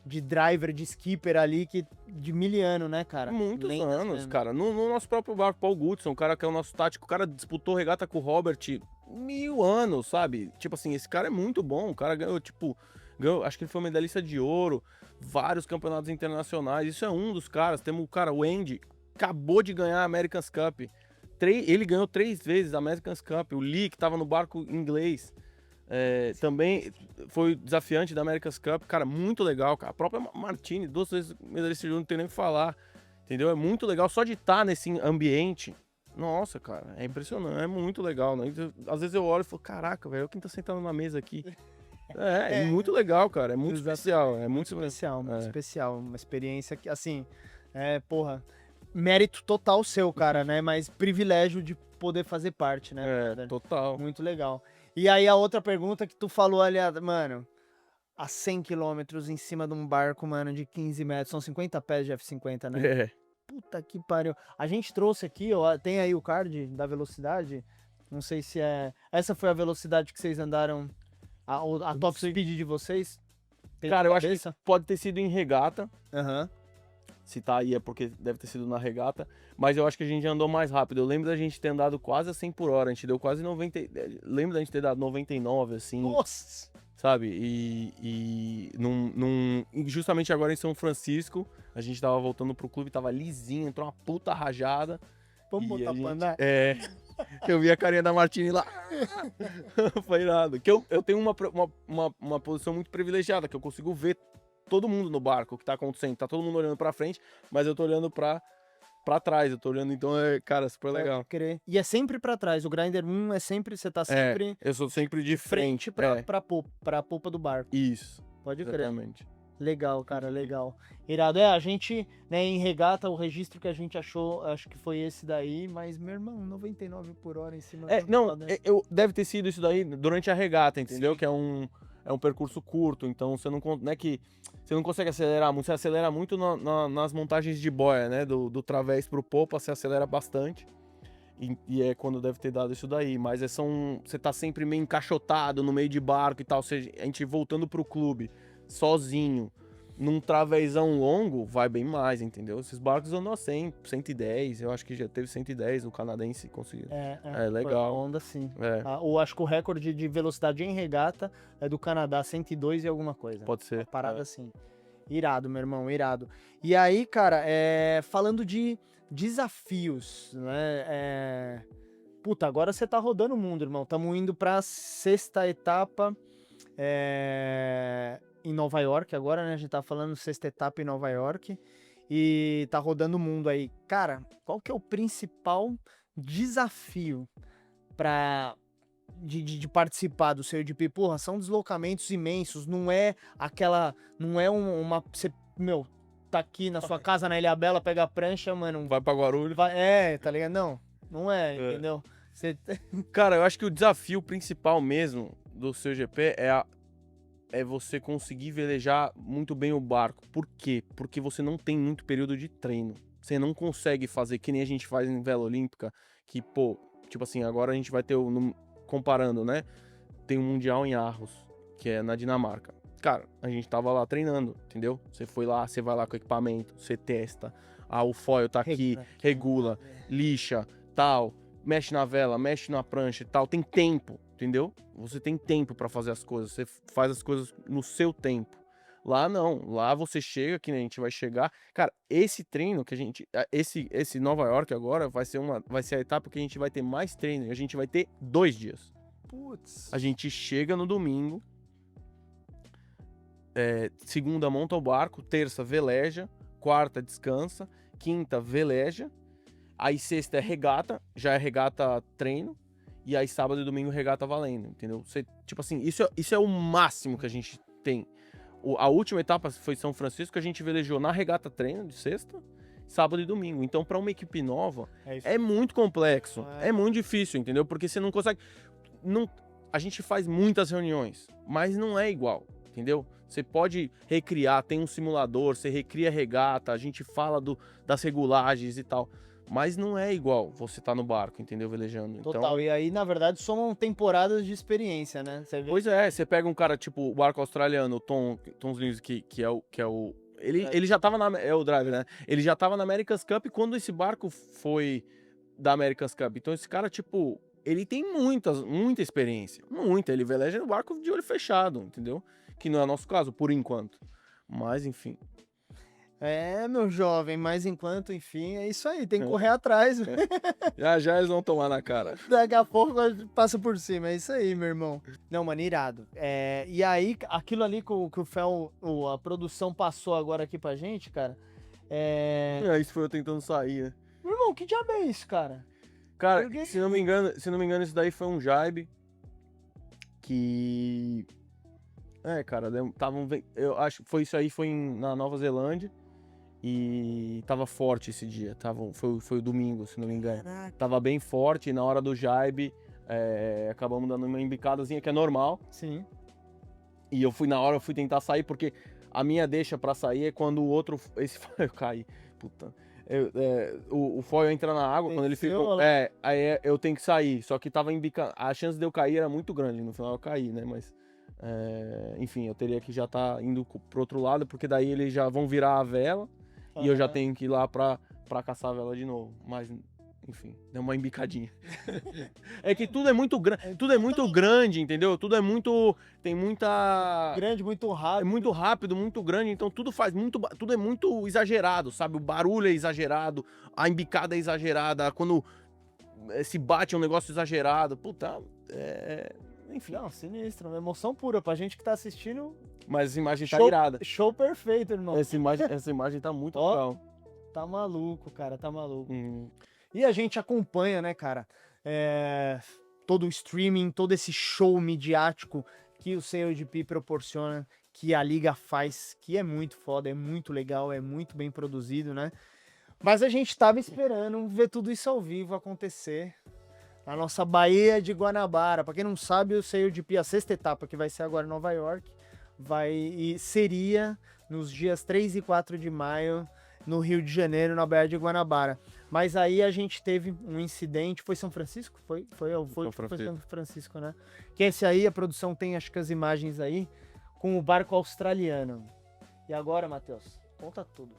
de driver, de skipper ali de 1000 anos, né, cara? Muitos lendas anos, mesmo. cara. No nosso próprio barco, Paul Goodson, o cara que é o nosso tático, o cara disputou regata com o Robert 1000 anos, sabe? Tipo assim, esse cara é muito bom. O cara ganhou, acho que ele foi medalhista de ouro, vários campeonatos internacionais. Isso é um dos caras. Temos o cara, o Andy, acabou de ganhar a America's Cup. Ele ganhou 3 vezes a America's Cup. O Lee, que tava no barco inglês, também foi desafiante da America's Cup. Cara, muito legal, cara. A própria Martini, 2 vezes medalhista de ouro, não tem nem o que falar. Entendeu? É muito legal só de estar nesse ambiente. Nossa, cara, é impressionante, é muito legal, né? Às vezes eu olho e falo, caraca, velho, quem tá sentado na mesa aqui. É muito legal, cara, é muito especial, é muito especial, muito especial, uma experiência que, assim, porra, mérito total seu, cara, né? Mas privilégio de poder fazer parte, né? Total. Muito legal. E aí a outra pergunta que tu falou ali, mano, a 100 km em cima de um barco, mano, de 15 metros. São 50 pés de F50, né? É. Puta que pariu. A gente trouxe aqui, ó, tem aí o card da velocidade. Não sei se é... Essa foi a velocidade que vocês andaram, a top sei. speed de vocês? Tem Cara, na eu acho que cabeça? pode ter sido em regata. Aham. Se tá aí é porque deve ter sido na regata. Mas eu acho que a gente andou mais rápido. Eu lembro da gente ter andado quase a 100 por hora. A gente deu quase 90. Lembro da gente ter dado 99, assim. Nossa! Sabe? E justamente agora em São Francisco, a gente tava voltando pro clube, tava lisinho, entrou uma puta rajada. Vamos E botar a gente- pra andar? É. Eu vi a carinha da Martini lá. Foi irado. Que eu tenho uma posição muito privilegiada, que eu consigo ver todo mundo no barco, o que tá acontecendo. Tá todo mundo olhando pra frente, mas eu tô olhando pra trás. Eu tô olhando, então cara, super legal. Pode crer. E é sempre pra trás. O Grinder 1 é sempre, você tá sempre Eu sou sempre de frente. pra polpa do barco. Isso, Pode crer. exatamente. Legal, cara, legal. Irado. A gente, né, em regata, o registro que a gente achou, acho que foi esse daí, mas, meu irmão, 99 por hora em cima da Não, roda. deve ter sido isso daí durante a regata, entendeu? Sim. Que é um percurso curto, então você não é que você não consegue acelerar muito, você acelera muito nas montagens de boia, né? Do través pro popa, você acelera bastante. E é quando deve ter dado isso daí, mas você tá sempre meio encaixotado no meio de barco e tal, a gente voltando pro clube, sozinho, num travesão longo, vai bem mais, entendeu? Esses barcos andam a 100, 110, eu acho que já teve 110, o canadense conseguiu. Legal. Onda, sim. É, Acho que o recorde de velocidade em regata é do Canadá, 102 e alguma coisa. pode ser. Uma parada assim. Irado, meu irmão, irado. E aí, cara, falando de desafios, né? Puta, agora você tá rodando o mundo, irmão. Estamos indo pra 6ª etapa em Nova York agora, né? A gente tá falando 6ª etapa em Nova York. E tá rodando o mundo aí. Cara, qual que é o principal desafio de participar do CODP? Porra, são deslocamentos imensos, não é você, tá aqui na sua casa na Ilhabela, pega a prancha, mano, Vai pra Guarulhos. tá ligado? Não é, É. entendeu? Você Cara, eu acho que o desafio principal mesmo do seu GP é você conseguir velejar muito bem o barco. Por quê? Porque você não tem muito período de treino. Você não consegue fazer que nem a gente faz em vela olímpica, que, pô, tipo assim, agora a gente vai ter comparando, né? Tem um mundial em Aarhus, que é na Dinamarca. Cara, a gente tava lá treinando, entendeu? Você foi lá, você vai lá com o equipamento, você testa. O foil tá aqui, regula, lixa, tal, mexe na vela, mexe na prancha e tal. Tem tempo, entendeu? Você tem tempo pra fazer as coisas, você faz as coisas no seu tempo. Lá não, lá você chega, que nem a gente vai chegar. Cara, esse treino que a gente, esse Nova York agora vai ser a etapa que a gente vai ter mais treino, e a gente vai ter 2 dias. Putz. A gente chega no domingo, segunda monta o barco, terça veleja, quarta descansa, quinta veleja, aí sexta é regata, já é regata treino, e aí sábado e domingo regata valendo, entendeu? Tipo assim, isso é o máximo que a gente tem. A última etapa foi São Francisco, que a gente velejou na regata treino de sexta, sábado e domingo. Então, para uma equipe nova, é muito complexo, é muito difícil, entendeu? Porque você não consegue... A gente faz muitas reuniões, mas não é igual, entendeu? Você pode recriar, tem um simulador, você recria regata, a gente fala das regulagens e tal, mas não é igual você tá no barco, entendeu? Velejando. Total, Então, e aí, na verdade, somam temporadas de experiência, né? Você vê... pois é, você pega um cara tipo o barco australiano, o Tom Slings, que é o ele já tava é o driver, né? Ele já tava na America's Cup quando esse barco foi da America's Cup. Então esse cara, tipo, ele tem muita experiência. Muita. Ele veleja no barco de olho fechado, entendeu? Que não é o nosso caso, por enquanto. Mas, enfim. Meu jovem, mas enquanto, enfim, é isso aí, tem que correr atrás. Já eles vão tomar na cara. Daqui a pouco passa por cima, é isso aí, meu irmão. Não, mano, irado. E aí, aquilo ali que o Fel, a produção passou agora aqui pra gente, cara, Isso foi eu tentando sair, né? Meu irmão, que diabo é isso, cara? Cara, Por quê? se não me engano, isso daí foi um jibe que... cara, eu acho que foi isso aí, foi na Nova Zelândia e tava forte esse dia, foi o domingo, se não me engano. Caraca. Tava bem forte e na hora do jibe acabamos dando uma embicadazinha que é normal. Sim. E eu fui tentar sair, porque a minha deixa pra sair é quando o outro, esse foil cai, puta. O foil entra na água, quando ele fica, aí eu tenho que sair, só que tava embicando, a chance de eu cair era muito grande, no final eu caí, né, mas, enfim, eu teria que já estar indo pro outro lado, porque daí eles já vão virar a vela, e eu já tenho que ir lá pra caçar a vela de novo, mas... Enfim, deu uma embicadinha. É que tudo é muito grande, entendeu? Tudo é muito... Tem muita... Grande, muito rápido. É muito rápido, muito grande, então tudo é muito exagerado, sabe? O barulho é exagerado, a embicada é exagerada, quando se bate é um negócio exagerado. Puta, enfim. Não, sinistro, uma emoção pura. Pra gente que tá assistindo, Mas essa imagem tá show, irada. show perfeito, irmão. Essa imagem tá muito legal. Tá maluco, cara, tá maluco. E a gente acompanha, né, cara, todo o streaming, todo esse show midiático que o CODP proporciona, que a liga faz, que é muito foda, é muito legal, é muito bem produzido, né? Mas a gente tava esperando ver tudo isso ao vivo acontecer na nossa Baía de Guanabara. Pra quem não sabe, o CODP, a sexta etapa, que vai ser agora em Nova York, seria nos dias 3 e 4 de maio, no Rio de Janeiro, na Baía de Guanabara. Mas aí a gente teve um incidente, foi São Francisco? Foi São Francisco, né? Que esse aí, a produção tem, acho que as imagens aí, com o barco australiano. E agora, Matheus, conta tudo.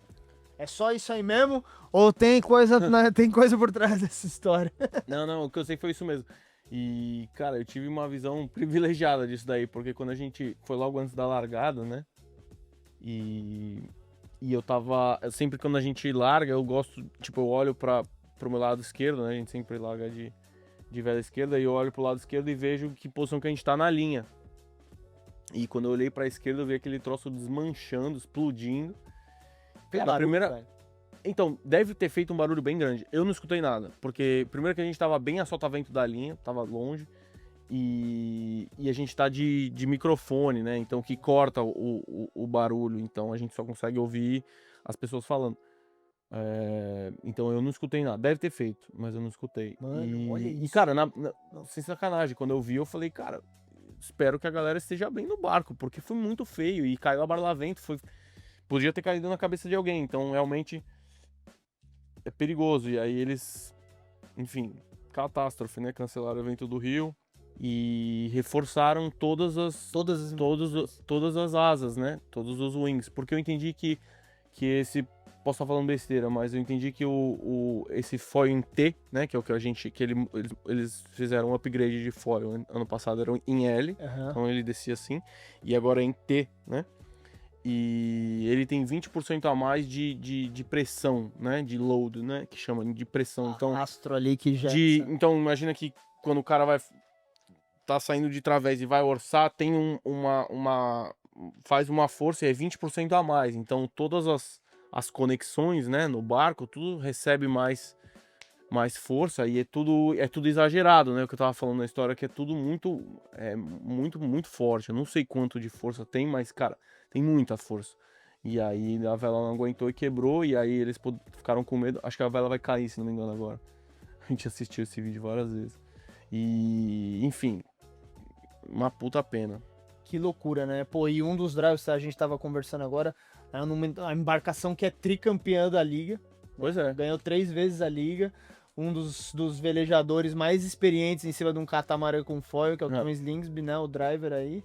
É só isso aí mesmo? Ou tem coisa, tem coisa por trás dessa história? Não, o que eu sei foi isso mesmo. E, cara, eu tive uma visão privilegiada disso daí, porque quando a gente foi logo antes da largada, né? E eu sempre quando a gente larga, eu gosto, tipo, eu olho pro meu lado esquerdo, né? A gente sempre larga de vela esquerda, e eu olho pro lado esquerdo e vejo que posição que a gente tá na linha. E quando eu olhei pra esquerda, eu vi aquele troço desmanchando, explodindo. Cara, Então, deve ter feito um barulho bem grande. Eu não escutei nada, porque primeiro que a gente tava bem a solta-vento da linha, tava longe, e a gente tá de microfone, né? Então, que corta o barulho, então a gente só consegue ouvir as pessoas falando. Então eu não escutei nada. Deve ter feito, mas eu não escutei. Mano, olha isso. E cara, sem sacanagem, quando eu vi, eu falei, cara, espero que a galera esteja bem no barco, porque foi muito feio e caiu a barlavento, podia ter caído na cabeça de alguém, então realmente é perigoso. E aí eles, enfim, catástrofe, né? Cancelaram o evento do Rio e reforçaram todas as asas, né? Todos os wings, porque eu entendi que posso estar falando besteira, mas eu entendi que esse foil em T, né, que é o que eles fizeram um upgrade de foil, ano passado era em L, então ele descia assim, e agora é em T, né? E ele tem 20% a mais de pressão, né? De load, né? Que chama de pressão. Então, astro ali que já. Então, imagina que quando o cara tá saindo de través e vai orçar, tem faz uma força e é 20% a mais. Então, todas as conexões, né? No barco, tudo recebe mais força e é tudo exagerado, né? O que eu tava falando na história, que é tudo muito forte. Eu não sei quanto de força tem, mas, cara, tem muita força. E aí a vela não aguentou e quebrou, e aí eles ficaram com medo. Acho que a vela vai cair, se não me engano, agora. A gente assistiu esse vídeo várias vezes. E, enfim, uma puta pena. Que loucura, né? Pô, e um dos drives que a gente tava conversando agora, é a embarcação que é tricampeã da liga. Pois é. Ganhou 3 vezes a liga. Um dos velejadores mais experientes em cima de um catamarã com foil, que é o Tom Slingsby, né? O driver aí.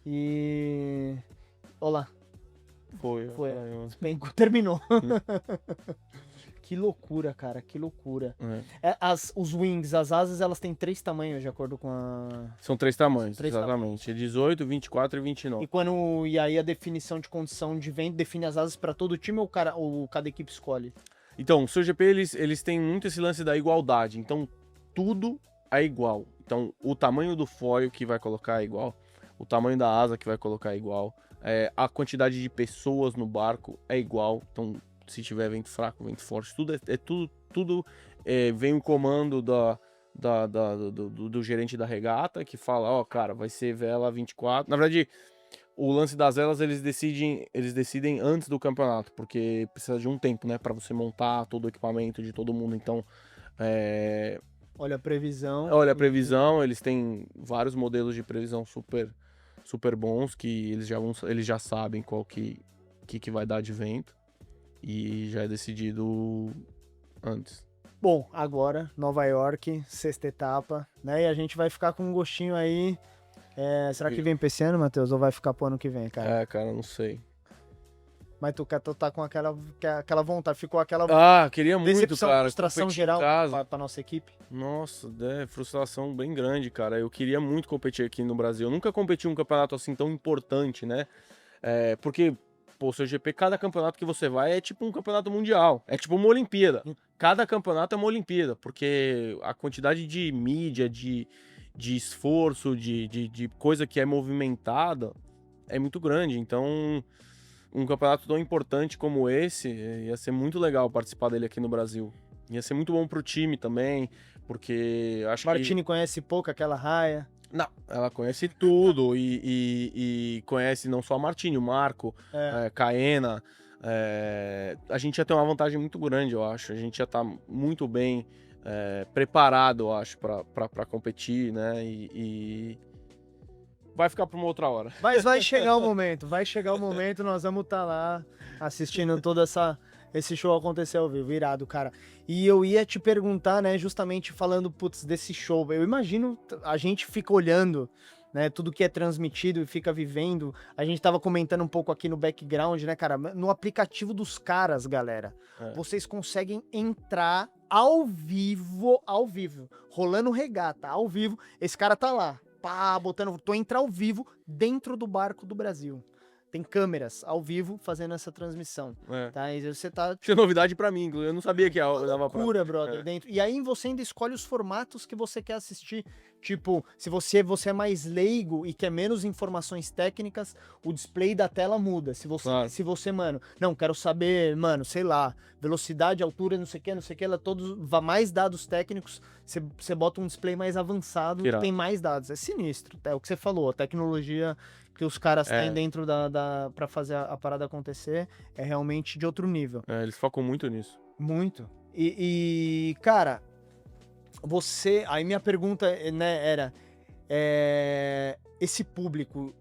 E... Olá. Foi. Terminou. Que loucura, cara, que loucura. Os wings, as asas, elas têm 3 tamanhos, de acordo com a... São 3 tamanhos, exatamente. 18, 24 e 29. E aí a definição de condição de vento define as asas para todo time ou cada equipe escolhe? Então, o CGP, eles têm muito esse lance da igualdade. Então, tudo é igual. Então, o tamanho do foil que vai colocar é igual. O tamanho da asa que vai colocar é igual. A quantidade de pessoas no barco é igual. Então, se tiver vento fraco, vento forte, tudo vem o comando do gerente da regata, que fala, ó, cara, vai ser vela 24. Na verdade, o lance das velas eles decidem antes do campeonato, porque precisa de um tempo, né, para você montar todo o equipamento de todo mundo. Então, olha a previsão. Eles têm vários modelos de previsão super super bons, que eles já sabem qual que vai dar de vento. E já é decidido antes. Bom, agora, Nova York, sexta etapa, né? E a gente vai ficar com um gostinho aí. Será que vem pra esse ano, Matheus? Ou vai ficar pro ano que vem, cara? Cara, não sei. Mas tu tá com aquela vontade, ficou aquela Queria muito, decepção, cara. frustração competir em geral casa. pra nossa equipe? Nossa, frustração bem grande, cara. Eu queria muito competir aqui no Brasil. Eu nunca competi um campeonato assim tão importante, né? Porque, pô, o seu GP, cada campeonato que você vai é tipo um campeonato mundial. É tipo uma Olimpíada. Cada campeonato é uma Olimpíada, porque a quantidade de mídia, de esforço, de coisa que é movimentada é muito grande. Então, um campeonato tão importante como esse, ia ser muito legal participar dele aqui no Brasil. Ia ser muito bom pro time também, porque acho Martini conhece pouco aquela raia. Não, ela conhece tudo e conhece não só a Martini, o Marco, Caena. A gente ia ter uma vantagem muito grande, eu acho. A gente ia estar muito bem preparado, eu acho, para competir, né? E vai ficar para uma outra hora. Mas vai chegar o momento, nós vamos estar lá assistindo todo esse show acontecer ao vivo, irado, cara. E eu ia te perguntar, né, justamente falando, putz, desse show. Eu imagino, a gente fica olhando, né, tudo que é transmitido e fica vivendo. A gente tava comentando um pouco aqui no background, né, cara, no aplicativo dos caras, galera. Vocês conseguem entrar ao vivo, rolando regata, ao vivo. Esse cara tá lá. Tô entrar ao vivo dentro do barco do Brasil. Tem câmeras ao vivo fazendo essa transmissão. Tá? E você tá. Isso é novidade pra mim, eu não sabia que dava pra. Loucura, brother, dentro. E aí você ainda escolhe os formatos que você quer assistir. Tipo, se você é mais leigo e quer menos informações técnicas, o display da tela muda. Se você, mano, não, quero saber, mano, sei lá, velocidade, altura, não sei o que, todos mais dados técnicos, você bota um display mais avançado, que tem mais dados. É sinistro, é o que você falou, a tecnologia que os caras têm dentro pra fazer a parada acontecer é realmente de outro nível. Eles focam muito nisso. Muito. E cara, aí minha pergunta, né, era, esse público,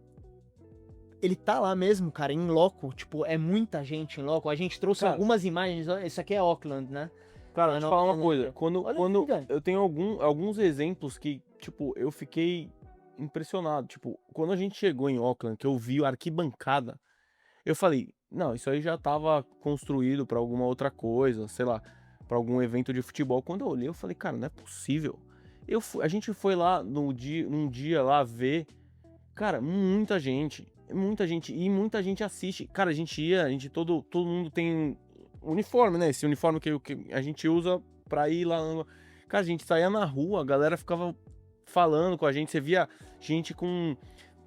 ele tá lá mesmo, cara, em loco? Tipo, é muita gente em loco? A gente trouxe algumas imagens, isso aqui é Auckland, né? Cara, deixa eu falar uma coisa, quando eu tenho alguns exemplos que, tipo, eu fiquei impressionado, tipo, quando a gente chegou em Auckland, que eu vi a arquibancada, eu falei, não, isso aí já tava construído pra alguma outra coisa, sei lá, pra algum evento de futebol. Quando eu olhei, eu falei, cara, não é possível. A gente foi lá num dia lá ver, cara, muita gente, e muita gente assiste. Cara, todo mundo tem uniforme, né? Esse uniforme que a gente usa pra ir lá. Cara, a gente saía na rua, a galera ficava falando com a gente, você via gente com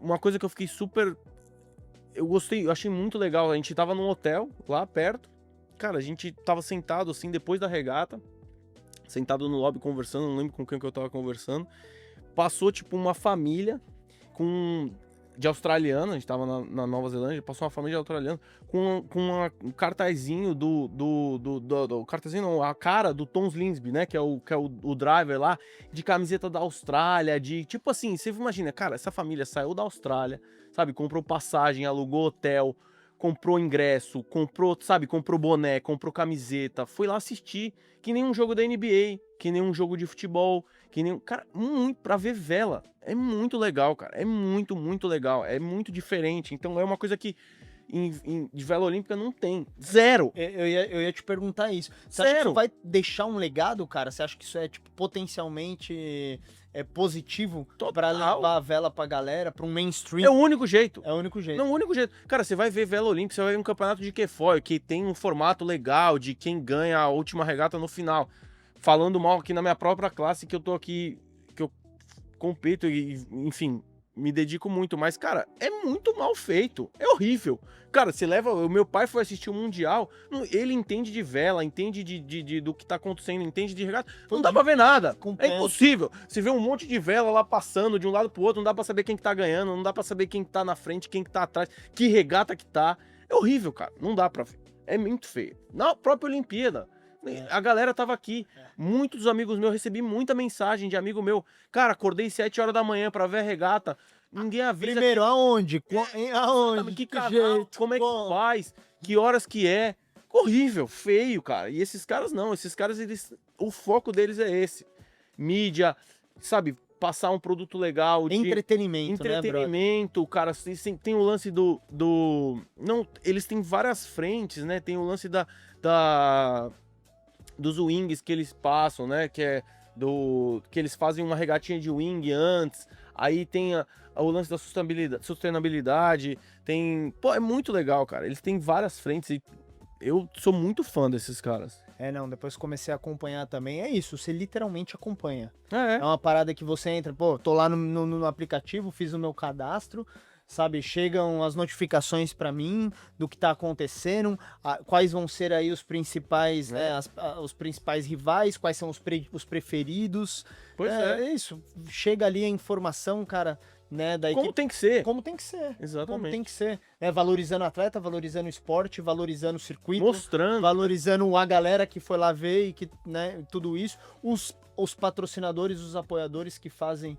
uma coisa que eu fiquei super... Eu gostei, eu achei muito legal. A gente tava num hotel lá perto. Cara, a gente tava sentado assim, depois da regata, sentado no lobby conversando, não lembro com quem que eu tava conversando. Passou, tipo, uma família de australiano, a gente tava na Nova Zelândia, passou uma família de australiano com um cartazinho cartazinho não, a cara do Tom Slingsby, né, que é o driver lá, de camiseta da Austrália, tipo assim, você imagina, cara, essa família saiu da Austrália, sabe, comprou passagem, alugou hotel, comprou ingresso, comprou boné, comprou camiseta, foi lá assistir, que nem um jogo da NBA, que nem um jogo de futebol, cara, muito pra ver vela. É muito legal, cara. É muito, muito legal. É muito diferente. Então é uma coisa que de vela olímpica não tem. Zero. Eu ia te perguntar isso. Você Zero. acha que isso vai deixar um legado, cara? Você acha que isso é, tipo, potencialmente positivo pra levar a vela pra galera, pra um mainstream? É o único jeito. É o único jeito. Não, o único jeito. Cara, você vai ver vela olímpica, você vai ver um campeonato de Quefoil, que tem um formato legal, de quem ganha a última regata no final. Falando mal aqui na minha própria classe, que eu tô aqui, que eu compito e, enfim, me dedico muito. Mas, cara, é muito mal feito. É horrível. Cara, você leva... O meu pai foi assistir o Mundial, ele entende de vela, entende do que tá acontecendo, entende de regata. Não dá pra ver nada. É impossível. Você vê um monte de vela lá passando de um lado pro outro, não dá pra saber quem que tá ganhando, não dá pra saber quem que tá na frente, quem que tá atrás, que regata que tá. É horrível, cara. Não dá pra ver. É muito feio. Na própria Olimpíada, A galera tava aqui. Muitos amigos meus, recebi muita mensagem de amigo meu. Cara, acordei 7 horas da manhã pra ver a regata. Ninguém avisa. Primeiro, aonde? Aonde? Sabe que canal, jeito? como é que Como? faz, que horas que é. Horrível, feio, cara. E esses caras não, esses caras, eles, o foco deles é esse. Mídia, sabe, passar um produto legal. Entretenimento, né, brother? Entretenimento, cara, tem o lance não, eles têm várias frentes, né? Tem o lance dos wings que eles passam, né? Que é que eles fazem uma regatinha de wing antes. Aí tem o lance da sustentabilidade. Pô, é muito legal, cara. Eles têm várias frentes e eu sou muito fã desses caras. Não, depois comecei a acompanhar também. É isso, você literalmente acompanha. É. É uma parada que você entra, pô, tô lá no aplicativo, fiz o meu cadastro, sabe? Chegam as notificações pra mim do que tá acontecendo, quais vão ser aí os principais, né, os principais rivais, quais são os preferidos. Pois é. É isso, chega ali a informação, cara, né, da Como equipe. tem que ser. Como tem que ser. Exatamente. Como tem que ser. Né? Valorizando o atleta, valorizando o esporte, valorizando o circuito. Mostrando. Valorizando a galera que foi lá ver e que, né, tudo isso. Os patrocinadores, os apoiadores que fazem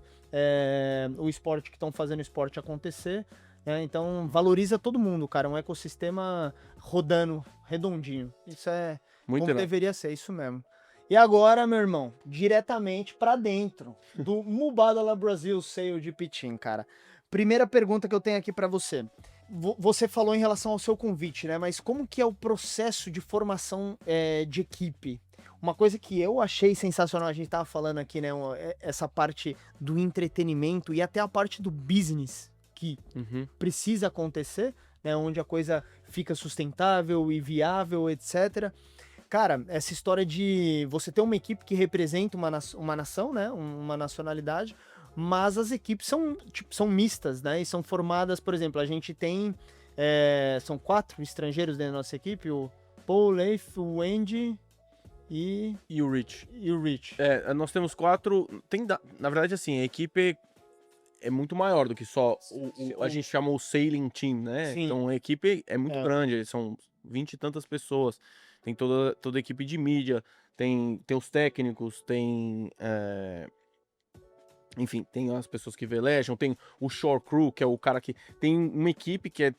o esporte, que estão fazendo o esporte acontecer. Né? Então, valoriza todo mundo, cara. Um ecossistema rodando, redondinho. Isso é Muito como legal. deveria ser, isso mesmo. E agora, meu irmão, diretamente pra dentro do Mubadala Brasil Sale de Pitim, cara. Primeira pergunta que eu tenho aqui pra você. Você falou em relação ao seu convite, né? Mas como que é o processo de formação de equipe? Uma coisa que eu achei sensacional, a gente tava falando aqui, né? Essa parte do entretenimento e até a parte do business que precisa acontecer, né? Onde a coisa fica sustentável e viável, etc. Cara, essa história de você ter uma equipe que representa uma nação, né? Uma nacionalidade, mas as equipes são mistas, né? E são formadas, por exemplo, a gente tem... são 4 estrangeiros dentro da nossa equipe, o Paul, Leif, o Andy e o Rich. Nós temos 4... Na verdade, assim, a equipe é muito maior do que só... a gente chama o Sailing Team, né? Sim. Então a equipe é muito grande, são 20 e tantas pessoas. Tem toda a equipe de mídia, tem os técnicos, enfim, tem as pessoas que velejam, tem o Shore Crew, que é o cara que... Tem uma equipe que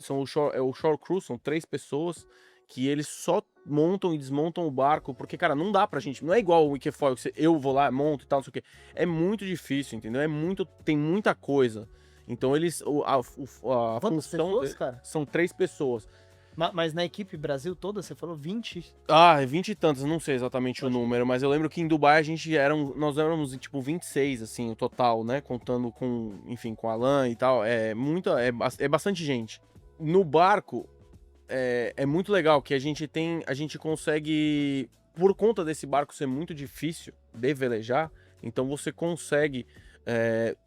o Shore Crew, são 3 pessoas que eles só montam e desmontam o barco, porque, cara, não dá pra gente... Não é igual o Wikifoil, que eu vou lá, monto e tal, não sei o quê. É muito difícil, entendeu? Tem muita coisa. Então eles... Quantas pessoas, cara? São 3 pessoas. Mas na equipe Brasil toda, você falou 20? 20 e tantas, não sei exatamente o número, mas eu lembro que em Dubai nós éramos tipo 26, assim, o total, né? Contando com o Alan e tal. É bastante gente. No barco, é muito legal que a gente consegue, por conta desse barco ser muito difícil de velejar, então você consegue,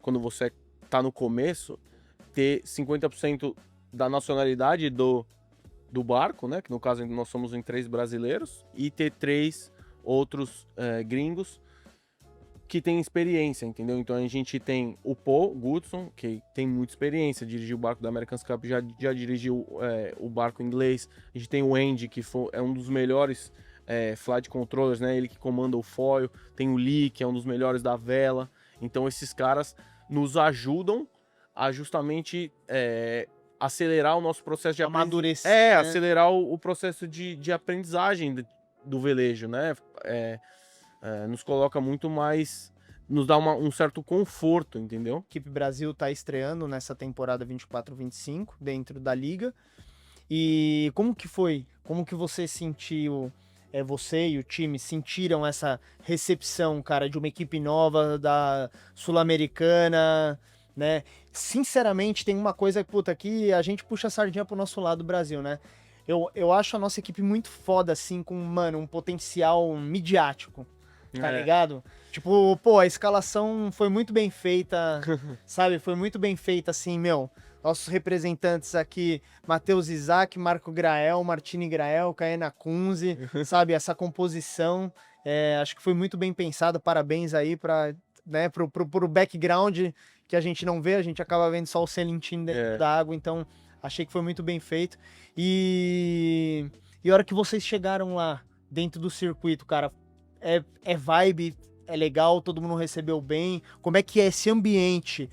quando você tá no começo, ter 50% da nacionalidade do barco, né? Que no caso nós somos em 3 brasileiros, e ter 3 outros gringos que têm experiência, entendeu? Então a gente tem o Paul Goodson, que tem muita experiência, dirigiu o barco da America's Cup, já dirigiu o barco inglês. A gente tem o Andy, que é um dos melhores flight controllers, né? Ele que comanda o foil. Tem o Lee, que é um dos melhores da vela. Então esses caras nos ajudam a justamente... acelerar o nosso processo de amadurecer, né? Acelerar o processo de aprendizagem do velejo, né? Nos coloca muito mais, nos dá um certo conforto, entendeu? A equipe Brasil tá estreando nessa temporada 24-25 dentro da liga. E como que foi? Como que você sentiu, você e o time sentiram essa recepção, cara, de uma equipe nova da Sul-Americana, né? Sinceramente, tem uma coisa, puta, que a gente puxa a sardinha pro nosso lado do Brasil, né? Eu acho a nossa equipe muito foda, assim, com, mano, um potencial midiático, tá ligado? Tipo, pô, a escalação foi muito bem feita, sabe? Foi muito bem feita, assim, meu. Nossos representantes aqui, Matheus Isaac, Marco Grael, Martini Grael, Caena Kunze, sabe? Essa composição, acho que foi muito bem pensada. Parabéns aí pro background que a gente não vê, a gente acaba vendo só o selintinho dentro da água, então achei que foi muito bem feito. E a hora que vocês chegaram lá, dentro do circuito, cara, é vibe, é legal, todo mundo recebeu bem? Como é que é esse ambiente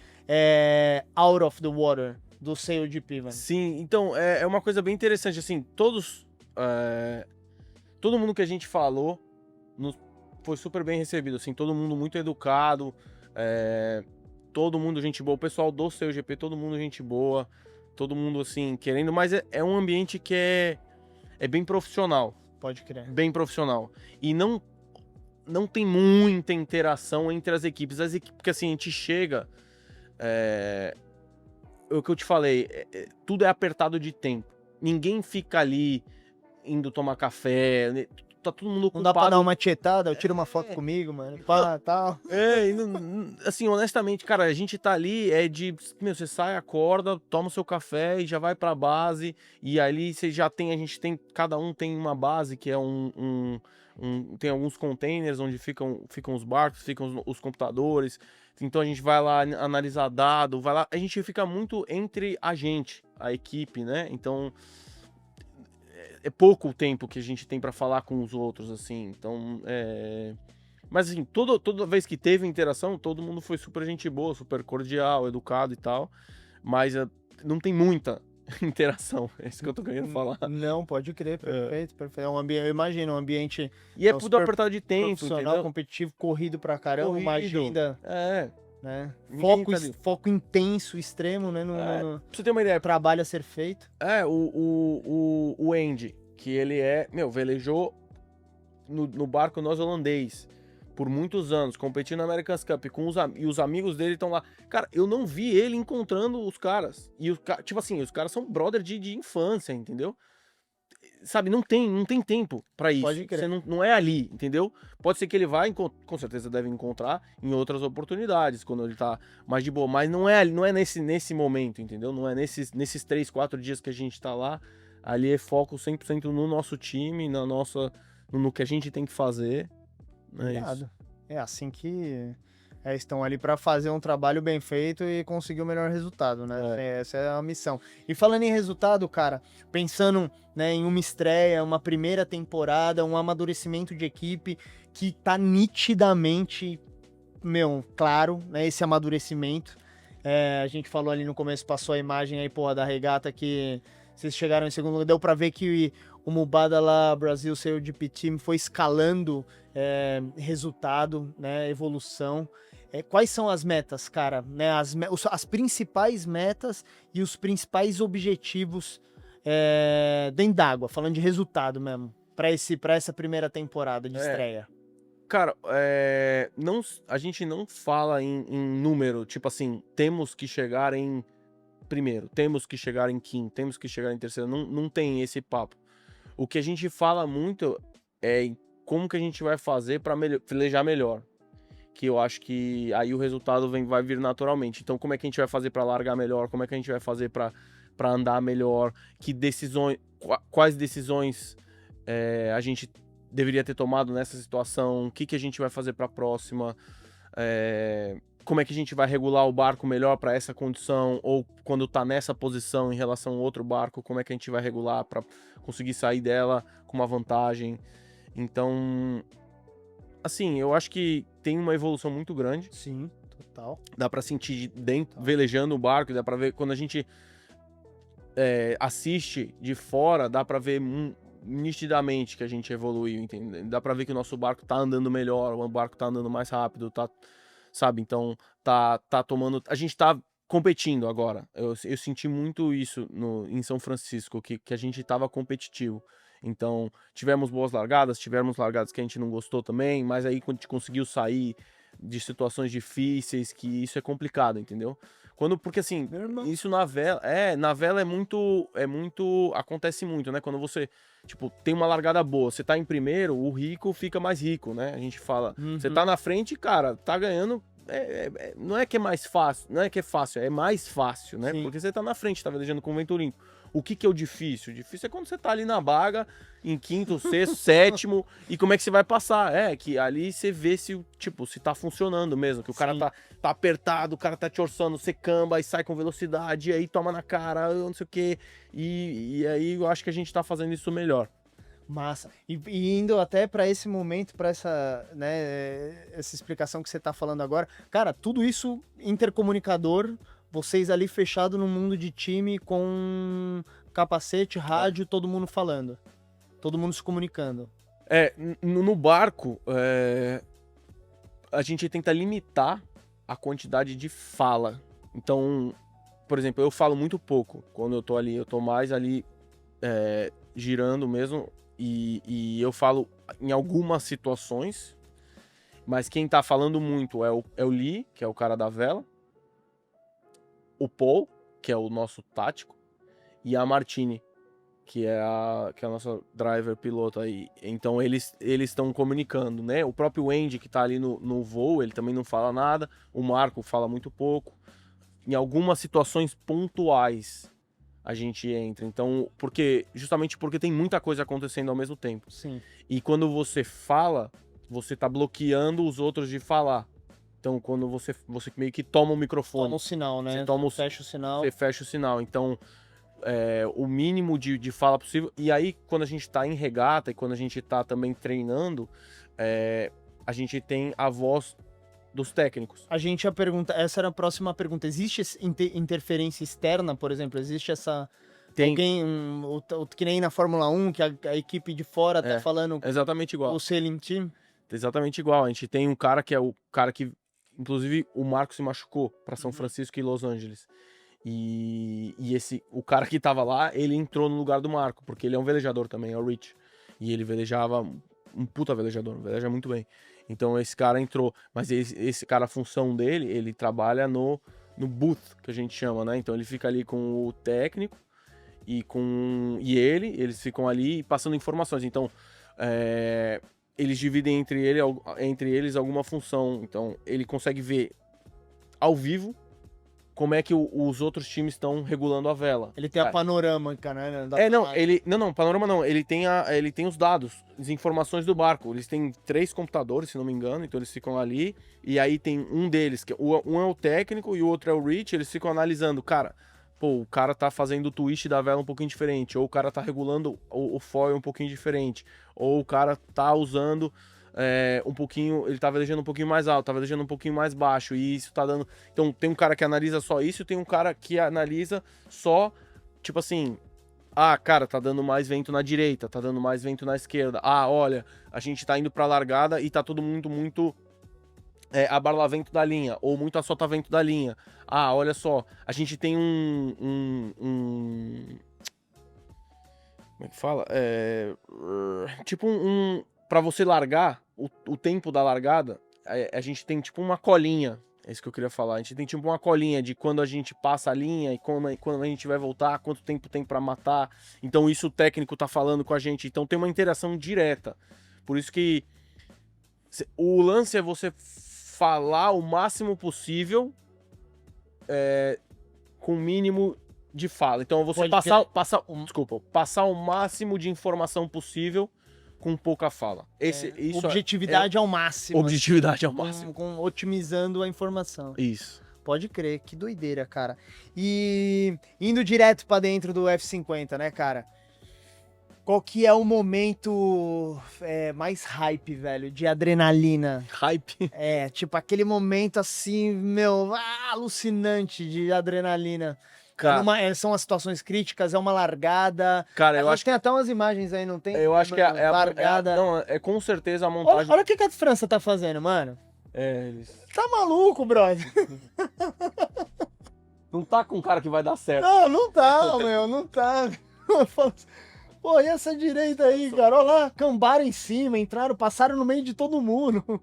out of the water do SailGP, mano? Sim, então, é uma coisa bem interessante, assim, todo mundo que a gente falou foi super bem recebido, assim, todo mundo muito educado, todo mundo gente boa, o pessoal do SailGP, todo mundo gente boa, todo mundo, assim, querendo, mas é um ambiente que é bem profissional. Pode crer. Bem profissional. E não tem muita interação entre as equipes. Porque assim, a gente chega... É o que eu te falei, tudo é apertado de tempo. Ninguém fica ali indo tomar café, tá todo mundo ocupado. Não dá pra dar uma tietada, eu tiro uma foto comigo, mano, pá, tal. Assim, honestamente, cara, a gente tá ali, você sai, acorda, toma o seu café e já vai pra base, e ali você já tem, cada um tem uma base que é tem alguns containers onde ficam os barcos, ficam os computadores, então a gente vai lá analisar dado, a gente fica muito entre a equipe, né? Então é pouco o tempo que a gente tem pra falar com os outros, assim, então mas assim, toda vez que teve interação, todo mundo foi super gente boa, super cordial, educado e tal, mas não tem muita interação, é isso que eu tô querendo falar. Não, pode crer, perfeito. Eu imagino, um ambiente... E é tudo apertado de tempo, profissional, entendeu? competitivo, corrido pra caramba, uma agenda... Né? Foco intenso, extremo, né? Pra você ter uma ideia, trabalho a ser feito. O Andy, que ele velejou no barco neozelandês por muitos anos, competindo na America's Cup e os amigos dele estão lá. Cara, eu não vi ele encontrando os caras. E tipo assim, os caras são brother de infância, entendeu? Sabe, não tem tempo pra isso. Pode crer. Você não é ali, entendeu? Pode ser que ele vá, com certeza deve encontrar em outras oportunidades, quando ele tá mais de boa, mas não é nesse momento, entendeu? Não é nesses 3, 4 dias que a gente tá lá. Ali é foco 100% no nosso time, no que a gente tem que fazer. Isso. É assim que estão ali para fazer um trabalho bem feito e conseguir o melhor resultado, né? Essa é a missão. E falando em resultado, cara, pensando, né, em uma estreia, uma primeira temporada, um amadurecimento de equipe que tá nitidamente, claro, né, esse amadurecimento. A gente falou ali no começo, passou a imagem aí, da regata que vocês chegaram em segundo lugar, deu para ver que o Mubada lá, Brasil SailGP Team, foi escalando resultado, né, evolução. Quais são as metas, cara? Né, as principais metas e os principais objetivos dentro d'água, falando de resultado mesmo, para essa primeira temporada de estreia. Cara, a gente não fala em número, tipo assim, temos que chegar em primeiro, temos que chegar em quinto, temos que chegar em terceiro, não tem esse papo. O que a gente fala muito é como que a gente vai fazer para velejar melhor. Que eu acho que aí o resultado vai vir naturalmente. Então, como é que a gente vai fazer para largar melhor? Como é que a gente vai fazer para andar melhor? Quais decisões a gente deveria ter tomado nessa situação? O que a gente vai fazer para a próxima? Como é que a gente vai regular o barco melhor para essa condição? Ou quando está nessa posição em relação a outro barco, como é que a gente vai regular para conseguir sair dela com uma vantagem? Então, assim, eu acho que tem uma evolução muito grande. Sim, total. Dá pra sentir dentro, velejando o barco, dá pra ver quando a gente assiste de fora, dá pra ver nitidamente que a gente evoluiu, entende? Dá pra ver que o nosso barco tá andando melhor, o barco tá andando mais rápido, sabe? Então, tá tomando... A gente tá competindo agora. Eu senti muito isso em São Francisco, que a gente tava competitivo. Então, tivemos boas largadas, tivemos largadas que a gente não gostou também, mas aí quando a gente conseguiu sair de situações difíceis, que isso é complicado, entendeu? Porque assim, isso na vela é muito, acontece muito, né? Quando você, tipo, tem uma largada boa, você tá em primeiro, o rico fica mais rico, né? A gente fala, você tá na frente, cara, tá ganhando, não é que é mais fácil, não é que é fácil, é mais fácil, né? Sim. Porque você tá na frente, tá velejando com o vento limpo. O que é o difícil? O difícil é quando você tá ali na baga, em quinto, sexto, sétimo, e como é que você vai passar? Que ali você vê se tá funcionando mesmo, que o cara tá apertado, o cara tá te orçando, você camba e sai com velocidade, e aí toma na cara, não sei o quê. E aí eu acho que a gente tá fazendo isso melhor. Massa. E indo até para esse momento, para essa, né, essa explicação que você tá falando agora, cara, tudo isso intercomunicador, vocês ali fechado no mundo de time com capacete, rádio, todo mundo falando, todo mundo se comunicando. No barco, a gente tenta limitar a quantidade de fala. Então, por exemplo, eu falo muito pouco quando eu tô ali, eu tô mais ali girando mesmo, e eu falo em algumas situações, mas quem tá falando muito é o Lee, que é o cara da vela, o Paul, que é o nosso tático, e a Martini, que é a nossa driver piloto aí. Então eles estão comunicando, né? O próprio Andy, que tá ali no voo, ele também não fala nada, o Marco fala muito pouco. Em algumas situações pontuais a gente entra. Então, justamente porque tem muita coisa acontecendo ao mesmo tempo. Sim. E quando você fala, você tá bloqueando os outros de falar. Então, quando você meio que toma o microfone. Toma o sinal, né? Você fecha o sinal. Você fecha o sinal. Então, o mínimo de fala possível. E aí, quando a gente tá em regata e quando a gente tá também treinando, a gente tem a voz dos técnicos. A gente ia perguntar, essa era a próxima pergunta. Existe interferência externa, por exemplo? Existe essa... Tem. Alguém, que nem na Fórmula 1, que a equipe de fora tá falando Exatamente igual. o sailing team? Exatamente igual. A gente tem um cara que é o cara que... Inclusive, o Marco se machucou para São Francisco e Los Angeles. E o cara que tava lá, ele entrou no lugar do Marco, porque ele é um velejador também, é o Rich. E ele velejava, um puta velejador, veleja muito bem. Então esse cara entrou, mas esse cara, a função dele, ele trabalha no booth, que a gente chama, né? Então ele fica ali com o técnico eles ficam ali passando informações. Então eles dividem entre eles alguma função. Então ele consegue ver ao vivo como é que os outros times estão regulando a vela. Ele tem a panorâmica, né? Panorama não. Ele tem os dados, as informações do barco. Eles têm 3 computadores, se não me engano, então eles ficam ali. E aí tem um deles, um é o técnico e o outro é o Rich, eles ficam analisando, cara, o cara tá fazendo o twist da vela um pouquinho diferente, ou o cara tá regulando o foil um pouquinho diferente, ou o cara tá usando... um pouquinho, ele tá velejando um pouquinho mais alto, tá velejando um pouquinho mais baixo, e isso tá dando... Então tem um cara que analisa só isso, tem um cara que analisa só, tipo assim, cara, tá dando mais vento na direita, tá dando mais vento na esquerda, olha, a gente tá indo pra largada e tá todo mundo muito abarlavento da linha, ou muito assoltamento da linha. Olha só, a gente tem como é que fala? Tipo pra você largar, o tempo da largada, a gente tem tipo uma colinha. É isso que eu queria falar. A gente tem tipo uma colinha de quando a gente passa a linha e quando a gente vai voltar, quanto tempo tem pra matar. Então isso o técnico tá falando com a gente. Então tem uma interação direta. Por isso que o lance é você falar o máximo possível com o mínimo de fala. Então você passar o máximo de informação possível com pouca fala. Objetividade ao máximo. Objetividade ao máximo. Otimizando a informação. Isso. Pode crer, que doideira, cara. E indo direto pra dentro do F50, né, cara? Qual que é o momento mais hype, velho, de adrenalina? Hype? Tipo aquele momento assim, meu, alucinante de adrenalina. Cara, são as situações críticas, é uma largada. Cara, eu acho que tem até umas imagens aí, não tem? Eu acho que é largada. É com certeza a montagem. Olha o que a França tá fazendo, mano. Eles... Tá maluco, brother? Não tá com um cara que vai dar certo. Não tá, meu, não tá. Pô, e essa direita aí, cara? Olha lá, cambaram em cima, entraram, passaram no meio de todo mundo.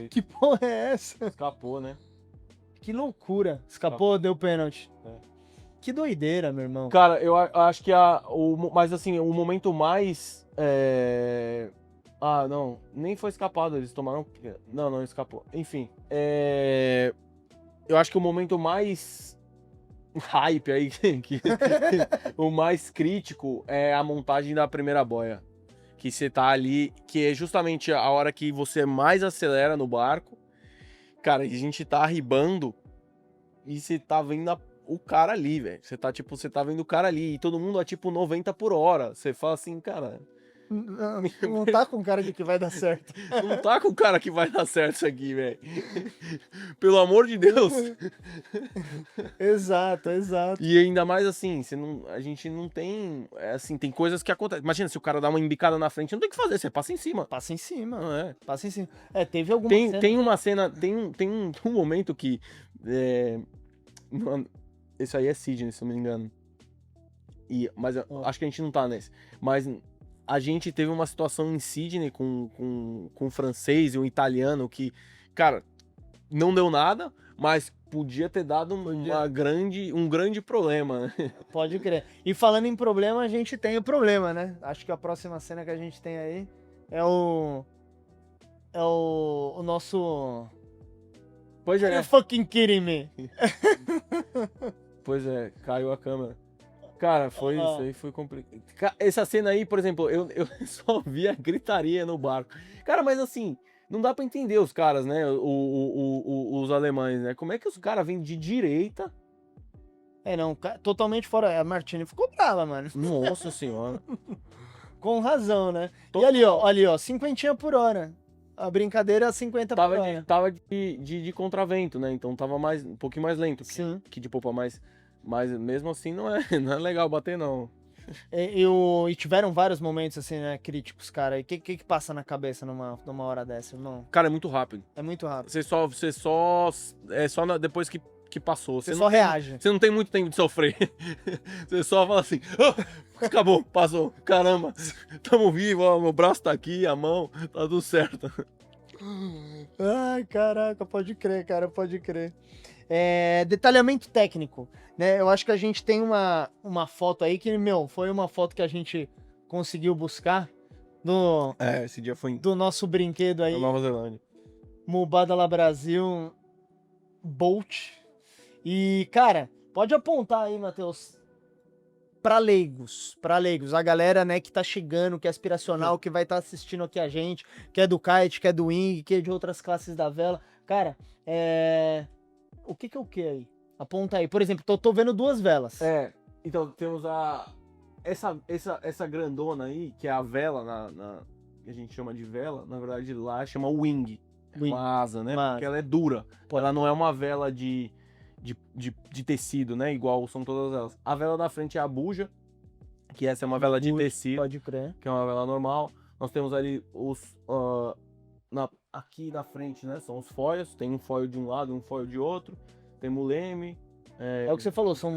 Que porra é essa? Escapou, né? Que loucura. Escapou, deu pênalti. Que doideira, meu irmão. Cara, eu acho que mas assim, o momento mais... não, nem foi escapado, eles tomaram... Não escapou. Enfim, eu acho que o momento mais hype aí, o mais crítico é a montagem da primeira boia. Que você tá ali, que é justamente a hora que você mais acelera no barco. Cara, e a gente tá arribando e você tá vendo o cara ali, velho. Você tá vendo o cara ali e todo mundo a tipo 90 por hora. Você fala assim, cara, Não tá com cara de que vai dar certo. Não tá com o cara que vai dar certo isso aqui, velho. Pelo amor de Deus. Exato, exato. E ainda mais assim, a gente não tem. Assim, tem coisas que acontecem. Imagina se o cara dá uma embicada na frente, não tem o que fazer, você passa em cima. Passa em cima. Não é? Passa em cima. Teve alguma Tem uma cena. Tem um momento que. Esse aí é Sydney, se eu não me engano. Mas eu acho que a gente não tá nesse. Mas a gente teve uma situação em Sydney com um francês e um italiano que, cara, não deu nada, mas podia ter dado um grande problema, né? Pode crer. E falando em problema, a gente tem o problema, né? Acho que a próxima cena que a gente tem aí é o nosso... Pois Are é, you fucking kidding me? pois é, caiu a câmera. Cara, isso aí foi complicado. Essa cena aí, por exemplo, eu só vi a gritaria no barco. Cara, mas assim, não dá pra entender os caras, né? Os alemães, né? Como é que os caras vêm de direita? Não, totalmente fora. A Martini ficou brava, mano. Nossa senhora. Com razão, né? E ali, ó, 50 por hora. A brincadeira é 50 por hora. Tava de contravento, né? Então tava um pouquinho mais lento Sim. que de popa, mas mesmo assim não é legal bater, não. E tiveram vários momentos, assim, né, críticos, cara. E o que passa na cabeça numa hora dessa, irmão? Cara, é muito rápido. É muito rápido. Depois que passou. Você só reage. Você não tem muito tempo de sofrer. Você só fala assim, acabou, passou, caramba, tamo vivo, ó, meu braço tá aqui, a mão, tá tudo certo. Ai, caraca, pode crer, cara, pode crer. Detalhamento técnico, né? Eu acho que a gente tem uma foto aí que, foi uma foto que a gente conseguiu buscar Esse dia foi do nosso brinquedo aí, na Nova Zelândia. Mubadala Brasil Bolt. E, cara, pode apontar aí, Matheus, pra leigos, a galera, né, que tá chegando, que é aspiracional, que vai estar assistindo aqui a gente, que é do kite, que é do wing, que é de outras classes da vela. Cara, o que é o que aí? Aponta aí. Por exemplo, tô vendo duas velas. Então temos essa grandona aí, que é a vela, que a gente chama de vela, na verdade lá chama wing. Uma asa, né? Porque ela é dura. Ela não é uma vela de tecido, né? Igual são todas elas. A vela da frente é a buja, que essa é uma vela de tecido. Pode crer. Que é uma vela normal. Nós temos ali aqui na frente, né? São os foils. Tem um foil de um lado e um foil de outro. Temos o leme. É o que você falou, são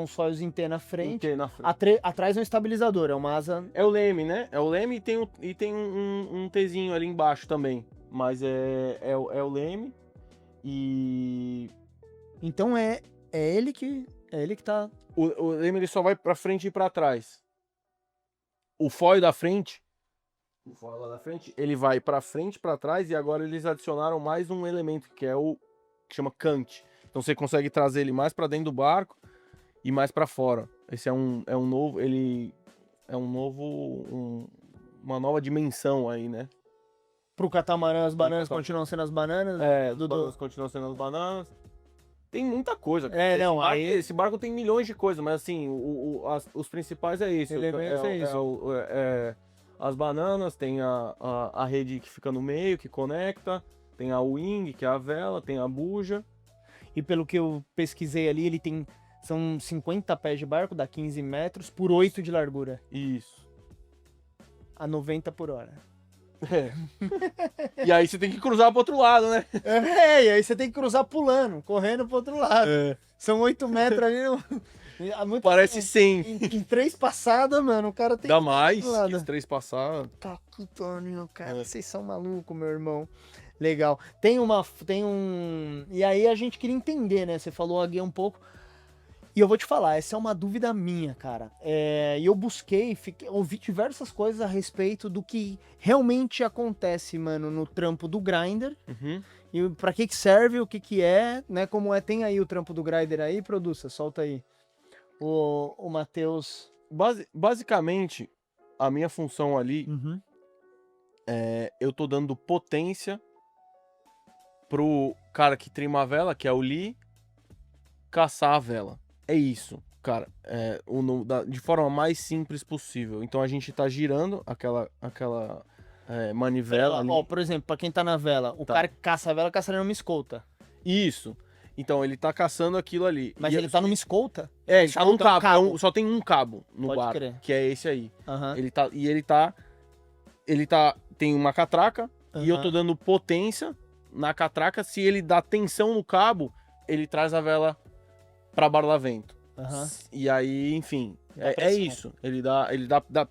os foils em T na frente. Na frente. Atrás é um estabilizador, é uma asa... É o leme, né? É o leme e tem um Tzinho ali embaixo também. Mas é o leme. E... Então é ele que tá... O leme ele só vai pra frente e pra trás. O foil da frente, lá da frente, ele vai pra frente e pra trás, e agora eles adicionaram mais um elemento, que é o que chama cante. Então você consegue trazer ele mais pra dentro do barco e mais pra fora. Esse é um novo, uma nova dimensão aí, né? Pro catamarã, as bananas continuam sendo as bananas. Bananas continuam sendo as bananas. Tem muita coisa. Esse barco tem milhões de coisas, mas assim, os principais é isso. As bananas, tem a rede que fica no meio, que conecta, tem a wing, que é a vela, tem a buja. E pelo que eu pesquisei ali, são 50 pés de barco, dá 15 metros, por 8 de largura. Isso. A 90 por hora. E aí você tem que cruzar pro outro lado, né? E aí você tem que cruzar pulando, correndo pro outro lado. São 8 metros ali. Parece 100. Em 3 passadas, mano, o cara tem Dá mais que 3 passadas. Tá, Antônio, cara, vocês são malucos, meu irmão. Legal. E aí a gente queria entender, né? Você falou aqui um pouco. E eu vou te falar, essa é uma dúvida minha, cara. E eu busquei, ouvi diversas coisas a respeito do que realmente acontece, mano, no trampo do grinder. Uhum. E pra que serve, o que é, né? Como é, tem aí o trampo do grinder aí, produça, solta aí. O Matheus. Basicamente, a minha função ali eu tô dando potência pro cara que trima a vela, que é o Lee, caçar a vela. É isso. cara, de forma mais simples possível. Então a gente tá girando aquela manivela ali. Ó, por exemplo, pra quem tá na vela, o Tá. cara que caça a vela, caçaria numa escolta. Isso. Então ele tá caçando aquilo ali. Mas ele tá numa escolta? Tá num Escolta é um cabo. cabo. Só tem um cabo no Pode barco, crer. que é esse aí. Aham. Ele tem uma catraca e eu tô Aham. dando potência na catraca. Se ele dá tensão no cabo, ele traz a vela pra barlavento. Aham. E aí, enfim, Dá é pressão. isso.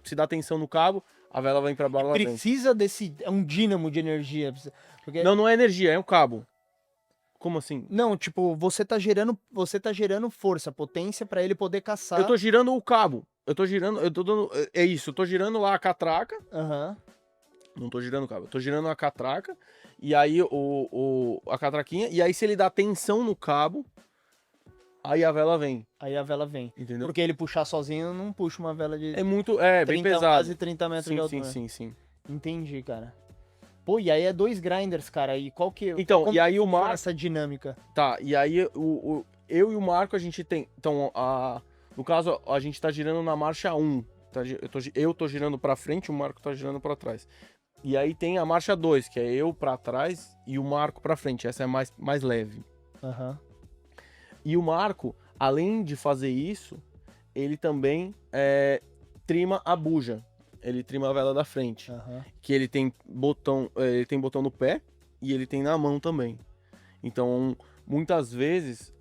Se dá tensão no cabo, a vela vem pra barlavento. Precisa desse... É um dínamo de energia. Porque... Não é energia, é um cabo. Como assim? Não, tipo, você tá gerando força, potência pra ele poder caçar. Eu tô girando o cabo. Eu tô dando. É isso, eu tô girando lá a catraca. Aham. Não tô girando o cabo, eu tô girando a catraca. E aí a catraquinha. E aí, se ele dá tensão no cabo, aí a vela vem. Aí a vela vem. Entendeu? Porque ele puxar sozinho não puxa uma vela de Bem 30, pesado. quase 30 metros de Sim, altura. sim. Entendi, cara. Pô, e aí é 2 grinders, cara. E qual que... Então, como e aí o funciona Marco. essa dinâmica? Tá, e aí eu e o Marco a gente tem. Então, no caso, a gente tá girando na marcha 1. Eu tô girando pra frente, o Marco tá girando pra trás. E aí tem a marcha 2, que é eu pra trás e o Marco pra frente. Essa é mais leve. Aham. E o Marco, além de fazer isso, ele também trima a buja. Ele trima a vela da frente. Aham. Que ele tem botão no pé e ele tem na mão também. Então, muitas vezes,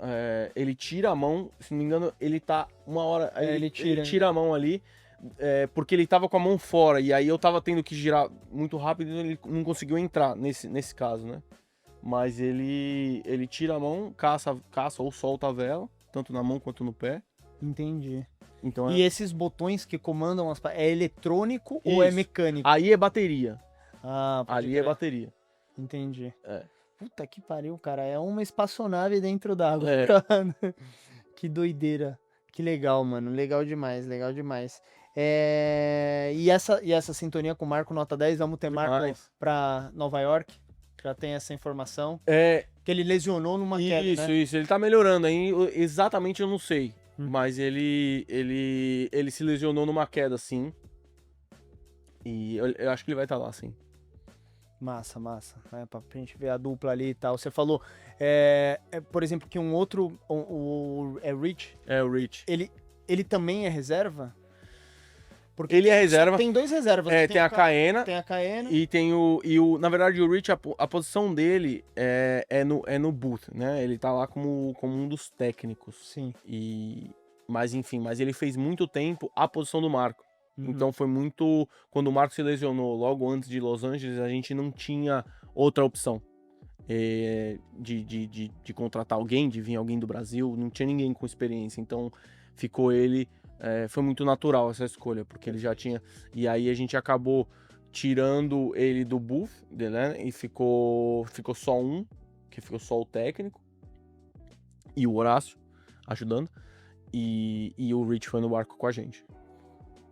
ele tira a mão, se não me engano, ele tá uma hora... Ele tira. Ele tira a mão ali, porque ele tava com a mão fora, e aí eu tava tendo que girar muito rápido e ele não conseguiu entrar nesse caso, né? Mas ele tira a mão, caça ou solta a vela, tanto na mão quanto no pé. Entendi. Então, E esses botões que comandam é eletrônico ou é Isso. mecânico? aí é bateria. Ah, pode Ali crer. é bateria. Entendi. É. Puta que pariu, cara. É uma espaçonave dentro d'água. É. Que doideira. Que legal, mano. Legal demais, legal demais. E essa sintonia com o Marco Nota 10, vamos ter Marco Demais. pra Nova York? Já tem essa informação. É, Que ele lesionou numa queda, né? Isso. Ele tá melhorando aí. Exatamente eu não sei. Hum. Mas ele se lesionou numa queda, sim. E eu acho que ele vai estar lá, sim. Massa. Pra gente ver a dupla ali e tal. Você falou, por exemplo, que um outro, o Rich, É o Rich. ele também é reserva? Porque Ele é reserva. tem 2 reservas. Tem a Caena Tem a Caena. e tem na verdade, o Rich, a posição dele é no booth, né? Ele tá lá como um dos técnicos. Sim. Mas ele fez muito tempo a posição do Marco. Uhum. Então foi muito... Quando o Marco se lesionou logo antes de Los Angeles, a gente não tinha outra opção de contratar alguém, de vir alguém do Brasil. Não tinha ninguém com experiência. Então ficou ele... foi muito natural essa escolha, porque ele já tinha... E aí a gente acabou tirando ele do booth, né? E ficou só um, que ficou só o técnico. E o Horácio ajudando. E o Rich foi no barco com a gente.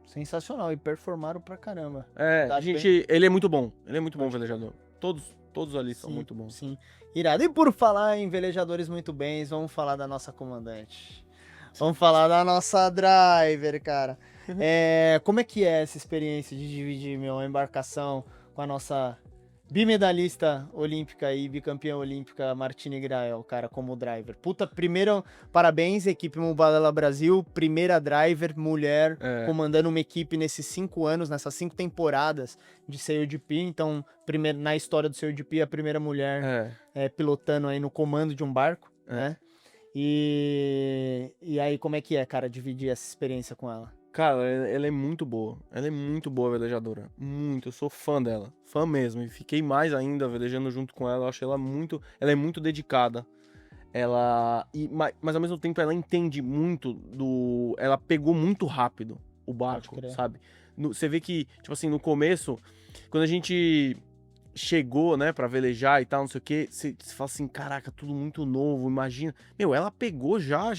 Sensacional. E performaram pra caramba. A gente... Ele é muito bom. Ele é muito bom velejador. Todos ali são muito bons. Sim. Irado. E por falar em velejadores muito bens, vamos falar da nossa comandante. Vamos falar da nossa driver, cara. Como é que é essa experiência de dividir uma embarcação com a nossa bimedalista olímpica e bicampeã olímpica Martine Grael, cara, como driver? Puta, primeiro, parabéns, equipe Mubadala Brasil, primeira driver, mulher, comandando uma equipe nesses 5 anos, nessas 5 temporadas de CODP, então, na história do CODP, a primeira mulher pilotando aí no comando de um barco, né? E aí, como é que é, cara, dividir essa experiência com ela? Cara, ela é muito boa. Ela é muito boa velejadora. Muito. Eu sou fã dela. Fã mesmo. E fiquei mais ainda velejando junto com ela. Eu acho ela muito... Ela é muito dedicada. Mas ao mesmo tempo ela entende muito Ela pegou muito rápido o barco, sabe? Você vê que, tipo assim, no começo, quando a gente chegou, né, pra velejar e tal, não sei o quê, você fala assim, caraca, tudo muito novo, imagina. Ela pegou já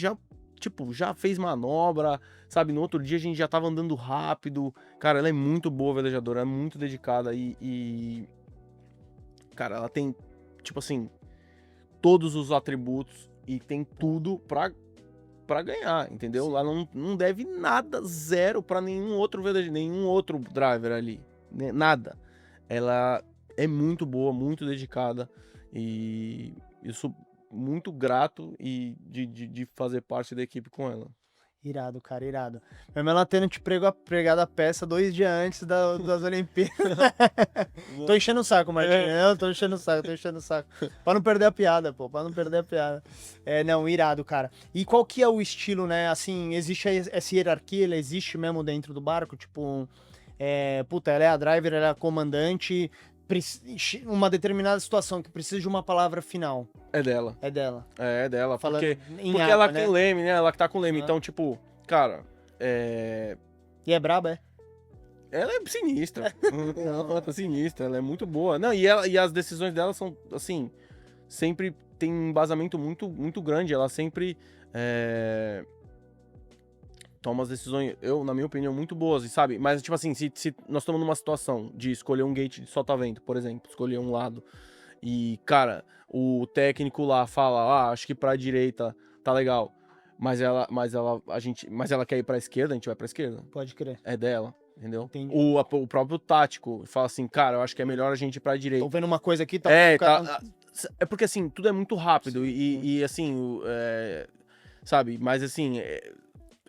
fez manobra, sabe? No outro dia a gente já tava andando rápido. Cara, ela é muito boa velejadora, é muito dedicada cara, ela tem, tipo assim, todos os atributos e tem tudo pra pra ganhar, entendeu? Lá não deve nada, zero pra nenhum outro driver ali, né? Nada. Ela é muito boa, muito dedicada e eu sou muito grato de fazer parte da equipe com ela. Irado, cara, irado. Mesmo ela tendo te pregado a peça 2 dias antes das Olimpíadas. Tô enchendo o saco, Martinho. Eu tô enchendo o saco. Pra não perder a piada, pô. Pra não perder a piada. Não, irado, cara. E qual que é o estilo, né? Assim, existe essa hierarquia, ela existe mesmo dentro do barco? Tipo, ela é a driver, ela é a comandante. Uma determinada situação que precisa de uma palavra final. É dela. É dela. É dela, Falando porque água, ela né? tem o leme, né? Ela que tá com o leme. Ah. Então, tipo, cara, E é braba, é? ela é sinistra. Ela tá sinistra, ela é muito boa. Não, e as decisões dela são, assim, sempre tem um embasamento muito, muito grande. Ela sempre toma as decisões, na minha opinião, muito boas, sabe? Mas, tipo assim, se nós estamos numa situação de escolher um gate de solta-vento, por exemplo, escolher um lado, e, cara, o técnico lá fala, acho que pra direita tá legal, mas ela quer ir pra esquerda, a gente vai pra esquerda. Pode crer. É dela, entendeu? Entendi. O próprio tático fala assim, cara, eu acho que é melhor a gente ir pra direita. Tô vendo uma coisa aqui, tá? É porque, assim, tudo é muito rápido e assim, sabe? Mas, assim,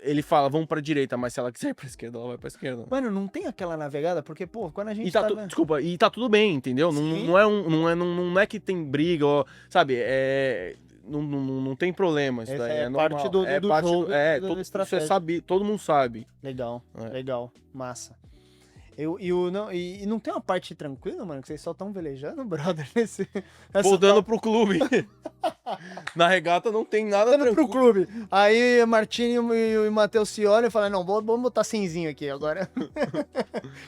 ele fala, vamos pra direita, mas se ela quiser ir pra esquerda, ela vai pra esquerda. Mano, não tem aquela navegada? Porque, pô, quando a gente Desculpa, e tá tudo bem, entendeu? Não é que tem briga, ó, sabe? Não tem problema, isso daí é normal. parte do jogo, da estratégia. Você sabe, todo mundo sabe. Legal, legal, massa. E não tem uma parte tranquila, mano, que vocês só estão velejando, brother? Voltando pro clube. Na regata não tem nada Voltando tranquilo. pro clube. Aí Martinho e o Matheus se olham e falam, não, vamos botar 100zinho aqui agora.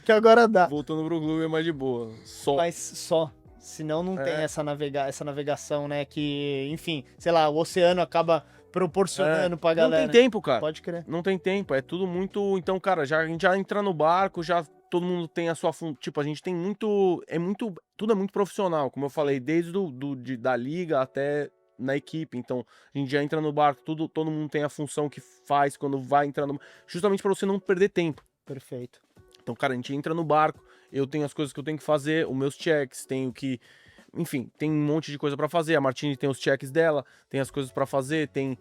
Que agora dá. Voltando pro clube é mais de boa. Só. Mas só. Senão não tem essa navegação, né? Que, enfim, sei lá, o oceano acaba proporcionando pra galera. Não tem tempo, cara. Pode crer. Não tem tempo. É tudo muito. Então, cara, a gente já entra no barco, já todo mundo tem a sua. Tipo, a gente tem muito. Tudo é muito profissional, como eu falei, desde da liga até na equipe. Então, a gente já entra no barco, todo mundo tem a função que faz quando vai entrando. Justamente pra você não perder tempo. Perfeito. Então, cara, a gente entra no barco, eu tenho as coisas que eu tenho que fazer, os meus checks, tenho que... Enfim, tem um monte de coisa pra fazer. A Martini tem os checks dela, tem as coisas pra fazer, tem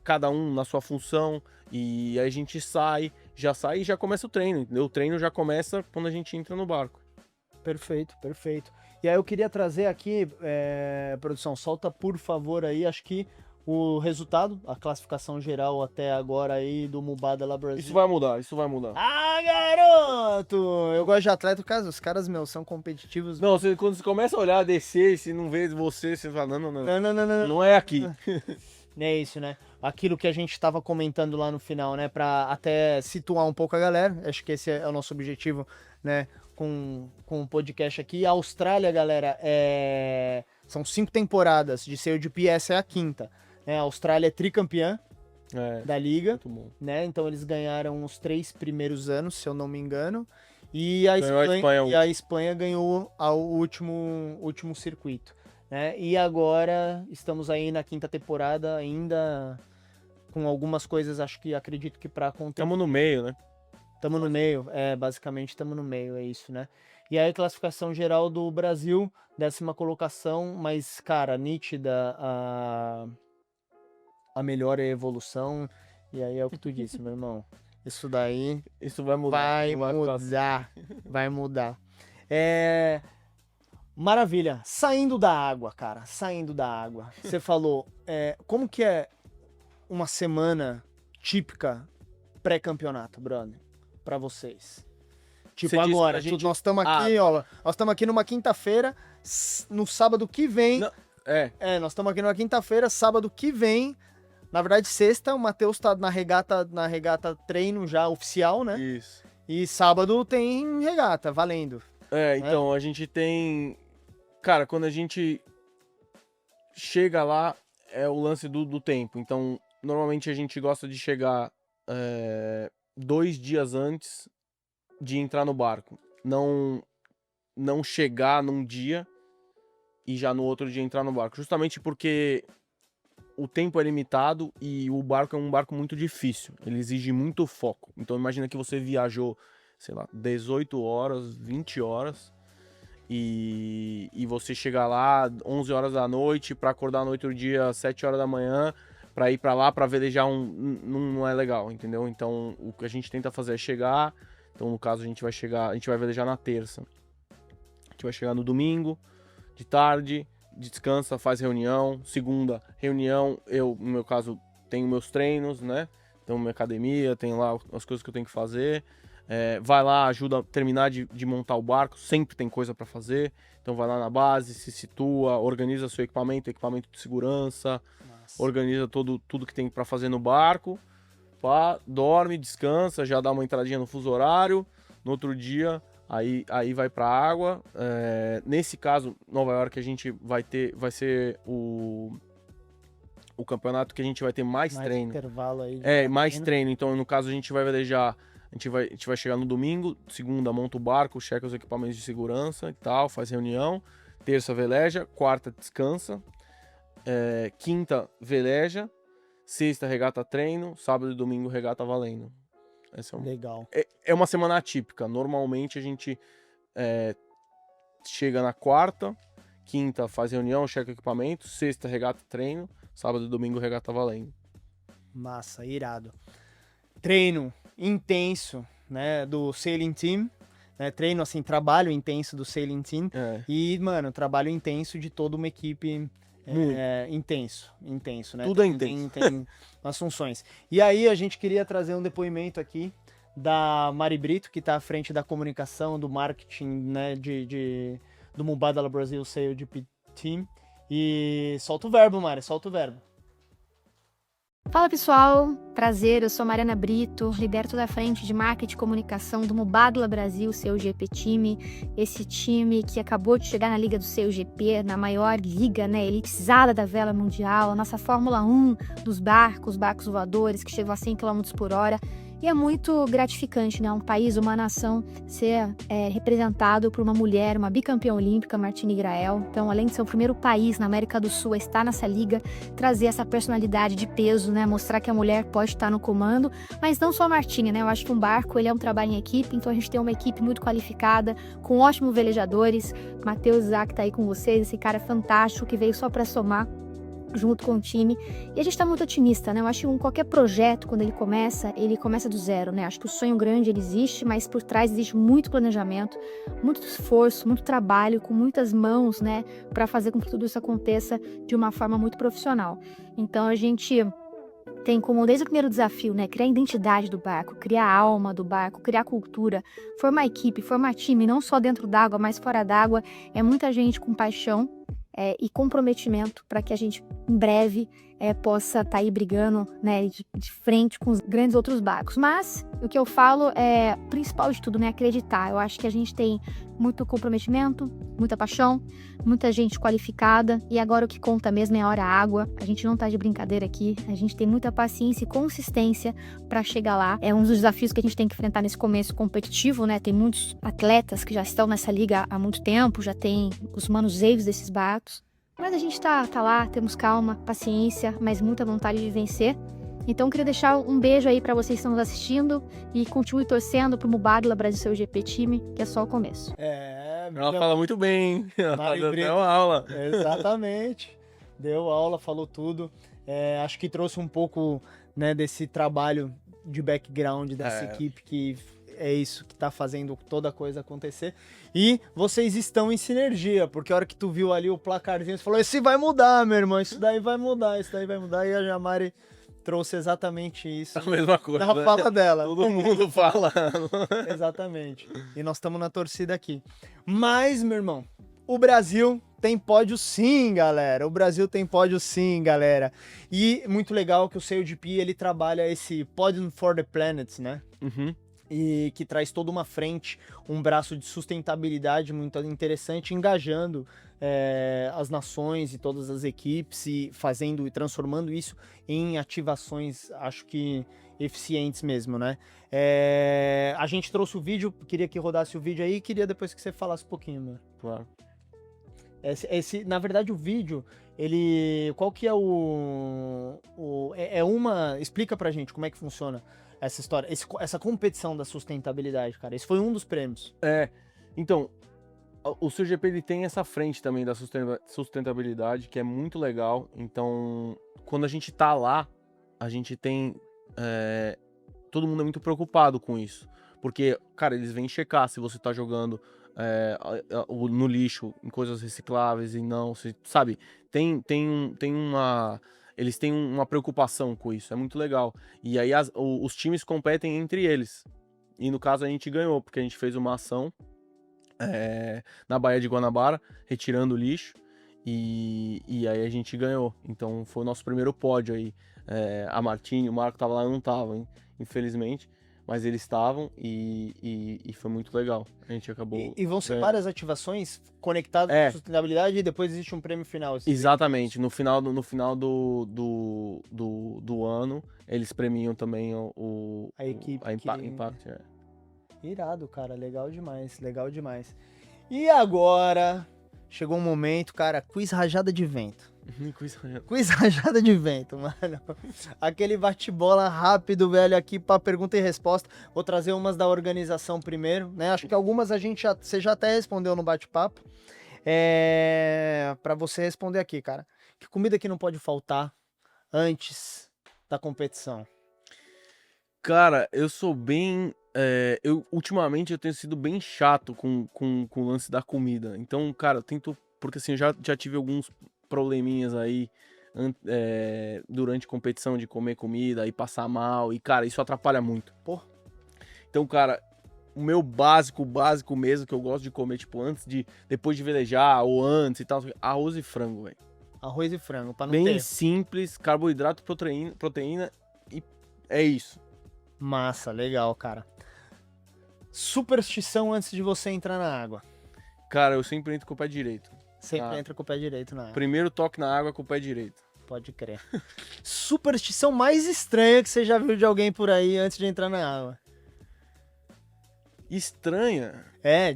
cada um na sua função. E aí a gente sai e já começa o treino, entendeu? O treino já começa quando a gente entra no barco. Perfeito, perfeito. E aí eu queria trazer aqui, produção, solta por favor aí, acho que o resultado, a classificação geral até agora aí do Mubada La Brasil. Isso vai mudar. Ah, garoto! Eu gosto de atleta, os caras, meus, são competitivos. Não, quando você começa a olhar, descer, se não vê você fala, não. Não. Não é aqui. É isso, né? Aquilo que a gente estava comentando lá no final, né? Pra até situar um pouco a galera. Acho que esse é o nosso objetivo, né? Com o podcast aqui. A Austrália, galera, são 5 temporadas de CODP, essa é a 5ª. A Austrália é tricampeã da liga, muito bom. né? Então eles ganharam os 3 primeiros anos, se eu não me engano. E a Espanha ganhou o último circuito. Né? E agora estamos aí na 5ª temporada, ainda com algumas coisas, acredito que para acontecer. Estamos no meio, né? Estamos no meio, basicamente estamos no meio, é isso, né? E aí a classificação geral do Brasil, 10ª colocação, mas, cara, nítida a melhor evolução. E aí é o que tu disse, meu irmão. Isso daí... Isso vai mudar. Vai mudar. Maravilha. Saindo da água, cara. Saindo da água. Você falou, como que é uma semana típica pré-campeonato, brother? Pra vocês. Tipo, agora, nós estamos aqui, ó. Nós estamos aqui numa quinta-feira, no sábado que vem... Não, nós estamos aqui numa quinta-feira, sábado que vem... Na verdade, sexta, o Matheus tá na regata treino já oficial, né? Isso. E sábado tem regata, valendo. Então, a gente tem... Cara, quando a gente chega lá, é o lance do tempo. Então, normalmente a gente gosta de chegar 2 dias antes de entrar no barco. Não chegar num dia e já no outro dia entrar no barco. Justamente porque o tempo é limitado e o barco é um barco muito difícil. Ele exige muito foco. Então imagina que você viajou, sei lá, 18 horas, 20 horas e você chega lá 11 horas da noite para acordar no outro dia às 7 horas da manhã para ir para lá para velejar não é legal, entendeu? Então o que a gente tenta fazer é chegar. Então no caso a gente vai velejar na terça. A gente vai chegar no domingo de tarde, descansa, faz reunião. Segunda, reunião, no meu caso, tenho meus treinos, né? Então, minha academia, tem lá as coisas que eu tenho que fazer. Vai lá, ajuda a terminar de montar o barco, sempre tem coisa para fazer. Então, vai lá na base, se situa, organiza seu equipamento de segurança, organiza tudo que tem para fazer no barco. Dorme, descansa, já dá uma entradinha no fuso horário. No outro dia, aí vai pra água. Nesse caso, Nova York, a gente vai ser o campeonato que a gente vai ter mais treino. Intervalo aí. Mais treino. Então, no caso, a gente vai velejar. A gente vai chegar no domingo. Segunda, monta o barco, checa os equipamentos de segurança e tal, faz reunião. Terça, veleja. Quarta, descansa. Quinta, veleja. Sexta, regata treino. Sábado e domingo, regata valendo. Legal. É uma semana atípica. Normalmente a gente chega na quarta, quinta faz reunião, checa equipamento, sexta regata treino, sábado e domingo regata valendo. Massa, irado. Treino intenso, né, do Sailing Team, né, treino assim, trabalho intenso do Sailing Team e, mano, trabalho intenso de toda uma equipe. Intenso, né? Tudo é intenso. Tem as funções. E aí a gente queria trazer um depoimento aqui da Mari Brito, que está à frente da comunicação, do marketing, né, do Mubadala Brasil SailGP Team. E solta o verbo, Mari, solta o verbo. Fala pessoal, prazer, eu sou Mariana Brito, lidero toda a frente de marketing e comunicação do Mubadala Brasil SailGP Time, esse time que acabou de chegar na Liga do SailGP, na maior liga, né, elitizada da vela mundial, a nossa Fórmula 1 dos barcos voadores que chegam a 100 km por hora. E é muito gratificante, né? Um país, uma nação ser representado por uma mulher, uma bicampeã olímpica, Martine Grael. Então, além de ser o primeiro país na América do Sul a estar nessa liga, trazer essa personalidade de peso, né? Mostrar que a mulher pode estar no comando, mas não só a Martine, né? Eu acho que um barco, ele é um trabalho em equipe, então a gente tem uma equipe muito qualificada, com ótimos velejadores. Matheus Isaac tá aí com vocês, esse cara fantástico que veio só para somar junto com o time, e a gente tá muito otimista, né? Eu acho que qualquer projeto, quando ele começa do zero, né? Acho que o sonho grande, ele existe, mas por trás existe muito planejamento, muito esforço, muito trabalho, com muitas mãos, né? Para fazer com que tudo isso aconteça de uma forma muito profissional. Então, a gente tem como, desde o primeiro desafio, né? Criar a identidade do barco, criar a alma do barco, criar cultura, formar equipe, formar time, não só dentro d'água, mas fora d'água. É muita gente com paixão, e comprometimento para que a gente, em breve, possa estar aí brigando, né, de frente com os grandes outros barcos. Mas o que eu falo é, principal de tudo, né, acreditar. Eu acho que a gente tem muito comprometimento, muita paixão, muita gente qualificada, e agora o que conta mesmo é a hora água. A gente não tá de brincadeira aqui, a gente tem muita paciência e consistência para chegar lá. É um dos desafios que a gente tem que enfrentar nesse começo competitivo, né? Tem muitos atletas que já estão nessa liga há muito tempo, já tem os manuseiros desses barcos. Mas a gente tá lá, temos calma, paciência, mas muita vontade de vencer. Então, queria deixar um beijo aí para vocês que estão nos assistindo e continue torcendo pro Mubadala Brasil SailGP Time, que é só o começo. Ela fala muito bem, hein? Ela Mari deu Brito. até uma aula. Exatamente. Deu aula, falou tudo. Acho que trouxe um pouco, né, desse trabalho de background dessa equipe, que é isso que tá fazendo toda a coisa acontecer. E vocês estão em sinergia, porque a hora que tu viu ali o placarzinho, você falou, esse vai mudar, meu irmão, isso daí vai mudar, e a Jamari trouxe exatamente isso. A mesma coisa. Na fala dela. Todo mundo fala. Exatamente. E nós estamos na torcida aqui. Mas, meu irmão, o Brasil tem pódio sim, galera. O Brasil tem pódio sim, galera. E muito legal que o SailGP, ele trabalha esse Podium for the Planet, né? Uhum. E que traz toda uma frente, um braço de sustentabilidade muito interessante, engajando as nações e todas as equipes e fazendo e transformando isso em ativações, acho que eficientes mesmo, né? A gente trouxe o vídeo, queria que rodasse o vídeo aí, queria depois que você falasse um pouquinho, meu. Claro. Na verdade, o vídeo, ele... Qual que é é uma... Explica pra gente como é que funciona essa história, essa competição da sustentabilidade, cara. Esse foi um dos prêmios. Então, o CGP ele tem essa frente também da sustentabilidade, que é muito legal. Então, quando a gente tá lá, a gente tem... todo mundo é muito preocupado com isso. Porque, cara, eles vêm checar se você tá jogando no lixo, em coisas recicláveis e não, sabe? Eles têm uma preocupação com isso, é muito legal. E aí os times competem entre eles. E no caso a gente ganhou, porque a gente fez uma ação na Baía de Guanabara, retirando o lixo, e aí a gente ganhou. Então foi o nosso primeiro pódio aí. A Martini, o Marco tava lá, eu não tava, hein, infelizmente. Mas eles estavam e foi muito legal. A gente acabou... E vão ser ganhando. várias ativações conectadas com sustentabilidade e depois existe um prêmio final. Exatamente. No final do ano, eles premiam também a equipe. Impact. Irado, cara. Legal demais. Legal demais. E agora... Chegou um momento, cara. Quiz rajada de vento. Quiz rajada de vento, mano. Aquele bate-bola rápido, velho, aqui pra pergunta e resposta. Vou trazer umas da organização primeiro, né? Acho que algumas você já até respondeu no bate-papo. Pra você responder aqui, cara. Que comida que não pode faltar antes da competição? Cara, eu sou bem... ultimamente eu tenho sido bem chato com o lance da comida. Então, cara, eu tento... Porque assim, eu já tive alguns probleminhas aí durante competição de comer comida e passar mal. E, cara, isso atrapalha muito. Pô. Então, cara, o meu básico mesmo que eu gosto de comer, tipo, depois de velejar ou antes e tal, arroz e frango, velho. Arroz e frango, pra não Bem ter. simples, carboidrato, proteína e é isso. Massa, legal, cara. Superstição antes de você entrar na água. Cara, eu sempre entro com o pé direito. Sempre entra com o pé direito na água. Primeiro toque na água com o pé direito. Pode crer. Superstição mais estranha que você já viu de alguém por aí antes de entrar na água. Estranha?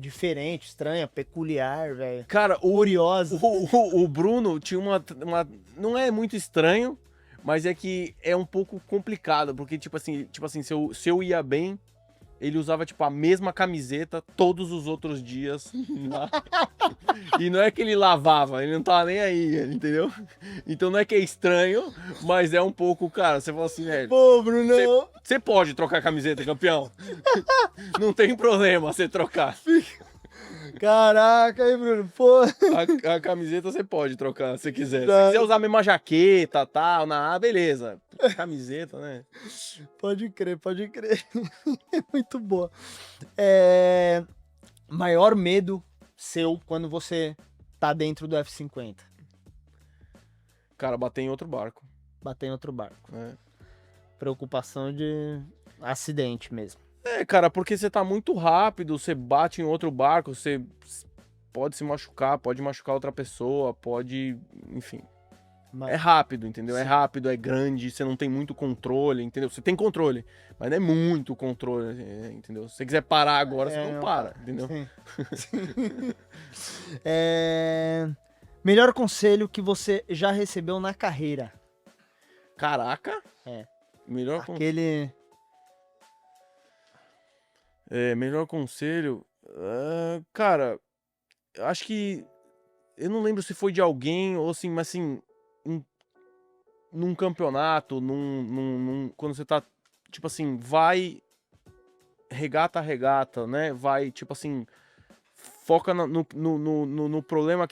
Diferente, estranha, peculiar, velho. Cara, curiosa. O Bruno tinha uma... Não é muito estranho, mas é que é um pouco complicado, porque, tipo assim se eu ia bem, ele usava, tipo, a mesma camiseta todos os outros dias. E não é que ele lavava, ele não tava nem aí, entendeu? Então não é que é estranho, mas é um pouco, cara, você fala assim, velho... Pô, Bruno! Você pode trocar a camiseta, campeão. Não tem problema você trocar. Caraca, aí, Bruno, pô. A camiseta você pode trocar, se quiser. Se quiser usar a mesma jaqueta, tal, beleza. Camiseta, né? Pode crer. É muito boa. Maior medo seu quando você tá dentro do F50? Cara, bater em outro barco. Bater em outro barco. Preocupação de acidente mesmo. Cara, porque você tá muito rápido, você bate em outro barco, você pode se machucar, pode machucar outra pessoa, pode... Enfim. É rápido, entendeu? Sim. É rápido, é grande, você não tem muito controle, entendeu? Você tem controle, mas não é muito controle, entendeu? Se você quiser parar agora, você não para, entendeu? Sim. Melhor conselho que você já recebeu na carreira? Caraca! Melhor aquele... melhor conselho... cara, acho que... Eu não lembro se foi de alguém ou assim, mas assim... Num campeonato, quando você tá, tipo assim, vai regata a regata, né? Vai, tipo assim, foca no problema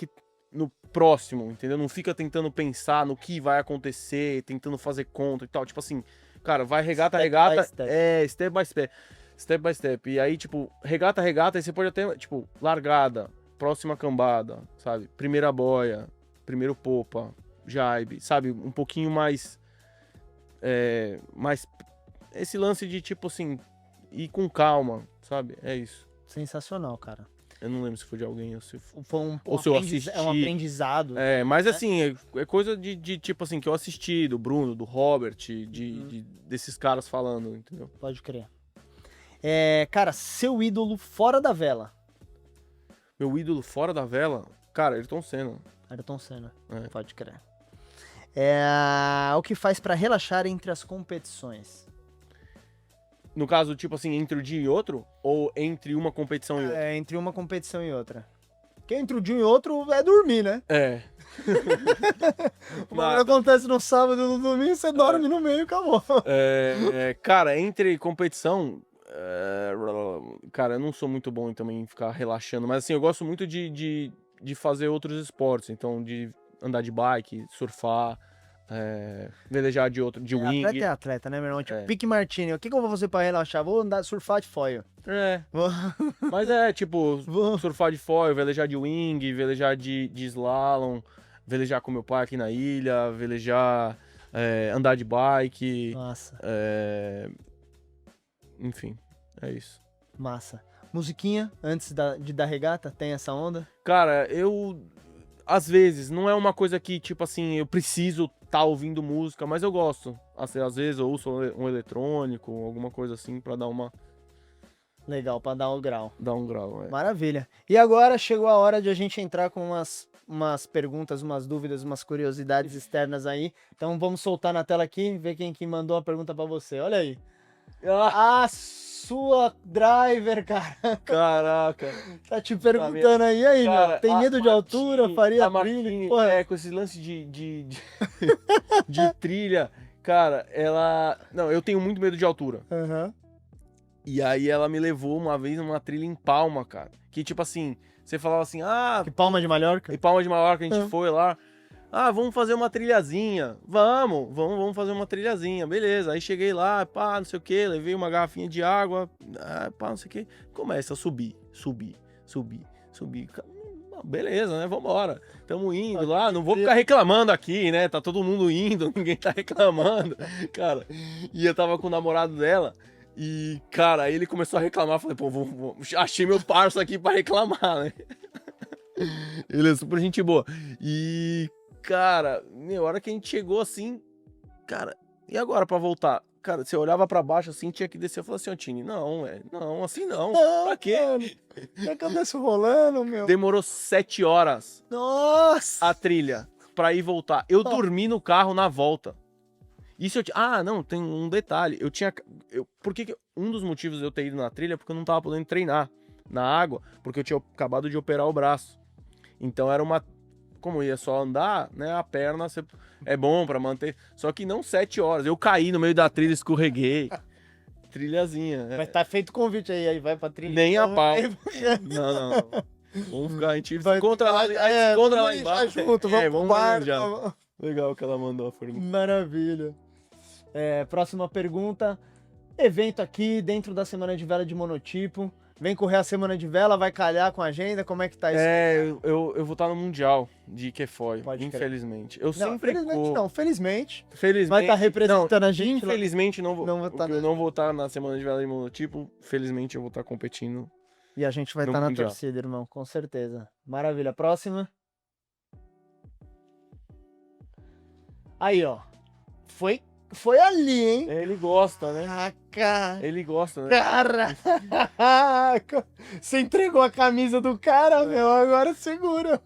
no próximo, entendeu? Não fica tentando pensar no que vai acontecer, tentando fazer conta e tal. Tipo assim, cara, vai regata a regata, step by step. Step by step. E aí, tipo, regata a regata, aí você pode até, tipo, largada, próxima cambada, sabe? Primeira boia, primeiro popa, jibe, sabe? Um pouquinho mais... mais esse lance de, tipo assim, ir com calma, sabe? É isso. Sensacional, cara. Eu não lembro se foi de alguém ou se foi ou se eu assisti. É um aprendizado. Mas assim, é coisa de tipo assim, que eu assisti, do Bruno, do Robert, desses caras falando, entendeu? Pode crer. Cara, seu ídolo fora da vela? Meu ídolo fora da vela? Cara, Ayrton Senna. Ayrton Senna, É. pode crer. O que faz pra relaxar entre as competições? No caso, tipo assim, entre um dia e outro? Ou entre uma competição e outra? Entre uma competição e outra. Porque entre um dia e outro é dormir, né? É. O bagulho acontece no sábado e no domingo, você dorme no meio e acabou. Cara, entre competição. Cara, eu não sou muito bom em também ficar relaxando, mas assim, eu gosto muito de fazer outros esportes. Então, de andar de bike, surfar, velejar de wing. Atleta é atleta, né, meu irmão? Tipo, É. Pique Martini. O que eu vou fazer pra relaxar? Vou andar, surfar de foil. Vou- Mas tipo, Vou- surfar de foil, velejar de wing, velejar de slalom, velejar com meu pai aqui na ilha, velejar, andar de bike, Massa, enfim, é isso. massa. Musiquinha, antes de dar regata, tem essa onda? Cara, às vezes, não é uma coisa que, tipo assim, eu preciso estar ouvindo música, mas eu gosto. Assim, às vezes eu ouço um eletrônico, alguma coisa assim, pra dar Legal, pra dar o grau. um grau. Maravilha. E agora chegou a hora de a gente entrar com umas perguntas, umas dúvidas, umas curiosidades externas aí. Então vamos soltar na tela aqui, ver quem que mandou a pergunta pra você. Olha aí. A sua driver, cara, Caraca. tá te perguntando aí. E aí, Cara, meu? Tem a medo de altura? Martini- Faria a trilha? Martini, Porra. com esse lance de trilha, cara, Não, eu tenho muito medo de altura. Aham. E aí ela me levou uma vez numa trilha em Palma, cara. Que tipo assim, você falava assim, Que Palma de Mallorca? em Palma de Mallorca a gente Ah. foi lá. Vamos fazer uma trilhazinha. Vamos fazer uma trilhazinha. Beleza. Aí cheguei lá, pá, não sei o que, levei uma garrafinha de água, pá, não sei o que. Começa a subir. Beleza, né? Vambora. Tamo indo lá. Não vou ficar reclamando aqui, né? Tá todo mundo indo, ninguém tá reclamando. Cara, e eu tava com o namorado dela. E, cara, aí ele começou a reclamar. Falei, pô, achei meu parça aqui pra reclamar, né? Ele é super gente boa. E, cara, a hora que a gente chegou assim, cara, e agora pra voltar? Cara, você olhava pra baixo assim, tinha que descer. Eu falei assim, ó, Tini, não, não, assim não. Pra quê? A cabeça rolando, meu. Demorou 7 horas Nossa! a trilha pra ir voltar. Eu dormi no carro na volta. Isso não, tem um detalhe. Um dos motivos de eu ter ido na trilha é porque eu não tava podendo treinar na água, porque eu tinha acabado de operar o braço. Então era como eu ia só andar, né, a perna é bom pra manter. Só que não 7 horas. Eu caí no meio da trilha, escorreguei. Trilhazinha. Mas tá feito o convite aí vai pra trilha. Nem a Então, pau. aí- Não. Vamos ficar, a gente Vai- encontra lá, vamos lá deixar embaixo. junto, vamos pro vamos bar, já. vamos- Legal que ela mandou a pergunta. Maravilha. Próxima pergunta. Evento aqui dentro da Semana de Vela de Monotipo. Vem correr a Semana de Vela, vai calhar com a agenda? Como é que tá isso? Eu vou estar no Mundial de Kefoy, Pode crer. infelizmente. Eu Não, sempre felizmente não, felizmente. Felizmente. Vai estar representando a gente. lá. Infelizmente não vou. Não vou tá eu não vou estar na semana de vela de monotipo. Felizmente eu vou estar competindo. E a gente vai no estar na Mundial. torcida, irmão, com certeza. Maravilha. Próxima. Aí, ó. Foi ali, hein? Ele gosta, né? Caraca. Ele gosta, né? Caraca. Você entregou a camisa do cara, meu. Agora segura.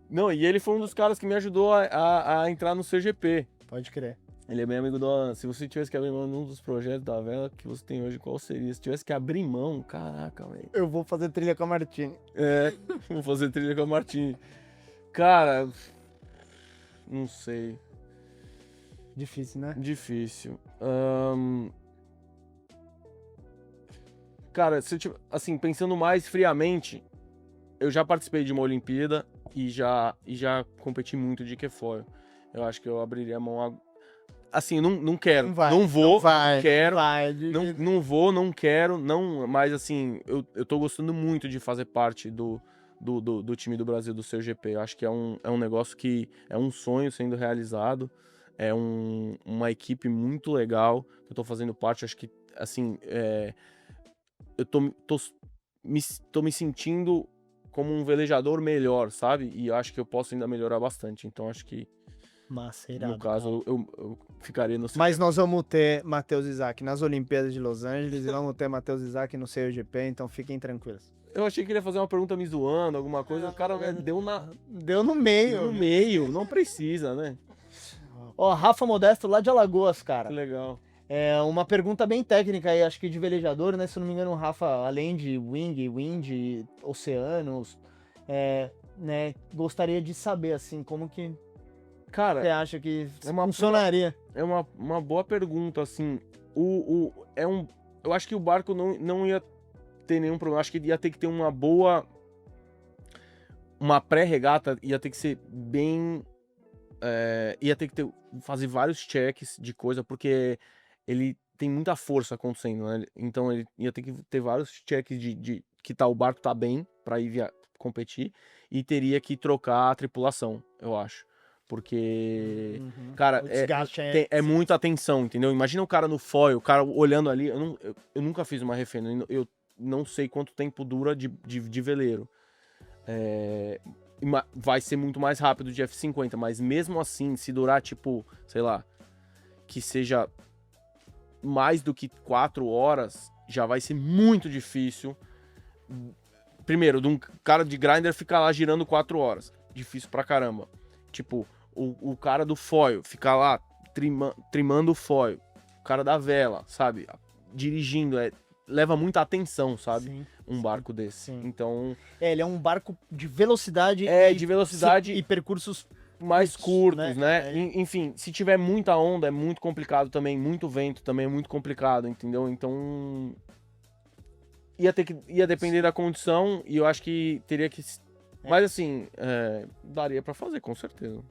Não, e ele foi um dos caras que me ajudou a entrar no CGP. Pode crer. Ele é bem amigo do Alan. Se você tivesse que abrir mão num dos projetos da vela que você tem hoje, qual seria? Se tivesse que abrir mão, caraca, velho. Eu vou fazer trilha com a Martini. Vou fazer trilha com a Martini. Cara, não sei. Difícil, né? Difícil. Cara, se eu assim, pensando mais friamente, eu já participei de uma Olimpíada e já competi muito de Kefoil. Eu acho que eu abriria a mão. Assim, não quero. Não vou. Vai. Quero. Vai. Não vou, não quero. Não, mas assim, eu tô gostando muito de fazer parte do time do Brasil, do CGP. Eu acho que é um negócio que é um sonho sendo realizado. É uma equipe muito legal que eu tô fazendo parte. Acho que, assim, eu tô me sentindo como um velejador melhor, sabe? E eu acho que eu posso ainda melhorar bastante. Então, acho que, Massa, irado. no caso, eu ficaria no... Mas nós vamos ter Matheus Isaac nas Olimpíadas de Los Angeles e vamos ter Matheus Isaac no CEOGP, então fiquem tranquilos. Eu achei que ele ia fazer uma pergunta me zoando, alguma coisa. O cara deu Deu no meio. no meio. Não precisa, né? Ó, Rafa Modesto, lá de Alagoas, cara. Que legal. É uma pergunta bem técnica aí, acho que de velejador, né? Se eu não me engano, o Rafa, além de wind, oceanos, né? Gostaria de saber, assim, como que você Cara, acha que é uma funcionaria? é uma boa pergunta, assim. Eu acho que o barco não ia ter nenhum problema. Acho que ia ter que ter uma pré-regata, ia ter que ser bem... ia ter que fazer vários checks de coisa, porque ele tem muita força acontecendo, né? Então ele ia ter que ter vários checks de que o barco tá bem pra ir competir, e teria que trocar a tripulação, eu acho. Porque, cara, O desgaste é muita atenção, entendeu? Imagina o cara no foil, o cara olhando ali. Eu nunca fiz uma refém, eu não sei quanto tempo dura de veleiro. Vai ser muito mais rápido de F50, mas mesmo assim, se durar, tipo, sei lá, que seja mais do que 4 horas, já vai ser muito difícil. Primeiro, de um cara de grinder ficar lá girando 4 horas. Difícil pra caramba. Tipo, o cara do foil ficar lá trimando o foil. O cara da vela, sabe? Dirigindo, leva muita atenção, sabe? Sim, um barco desse. sim. Então, ele é um barco de velocidade de velocidade e percursos mais curtos, né? né? Enfim, se tiver muita onda é muito complicado também, muito vento também é muito complicado, entendeu? Então ia depender da condição, e eu acho que teria que... Mas assim, daria pra fazer, com certeza.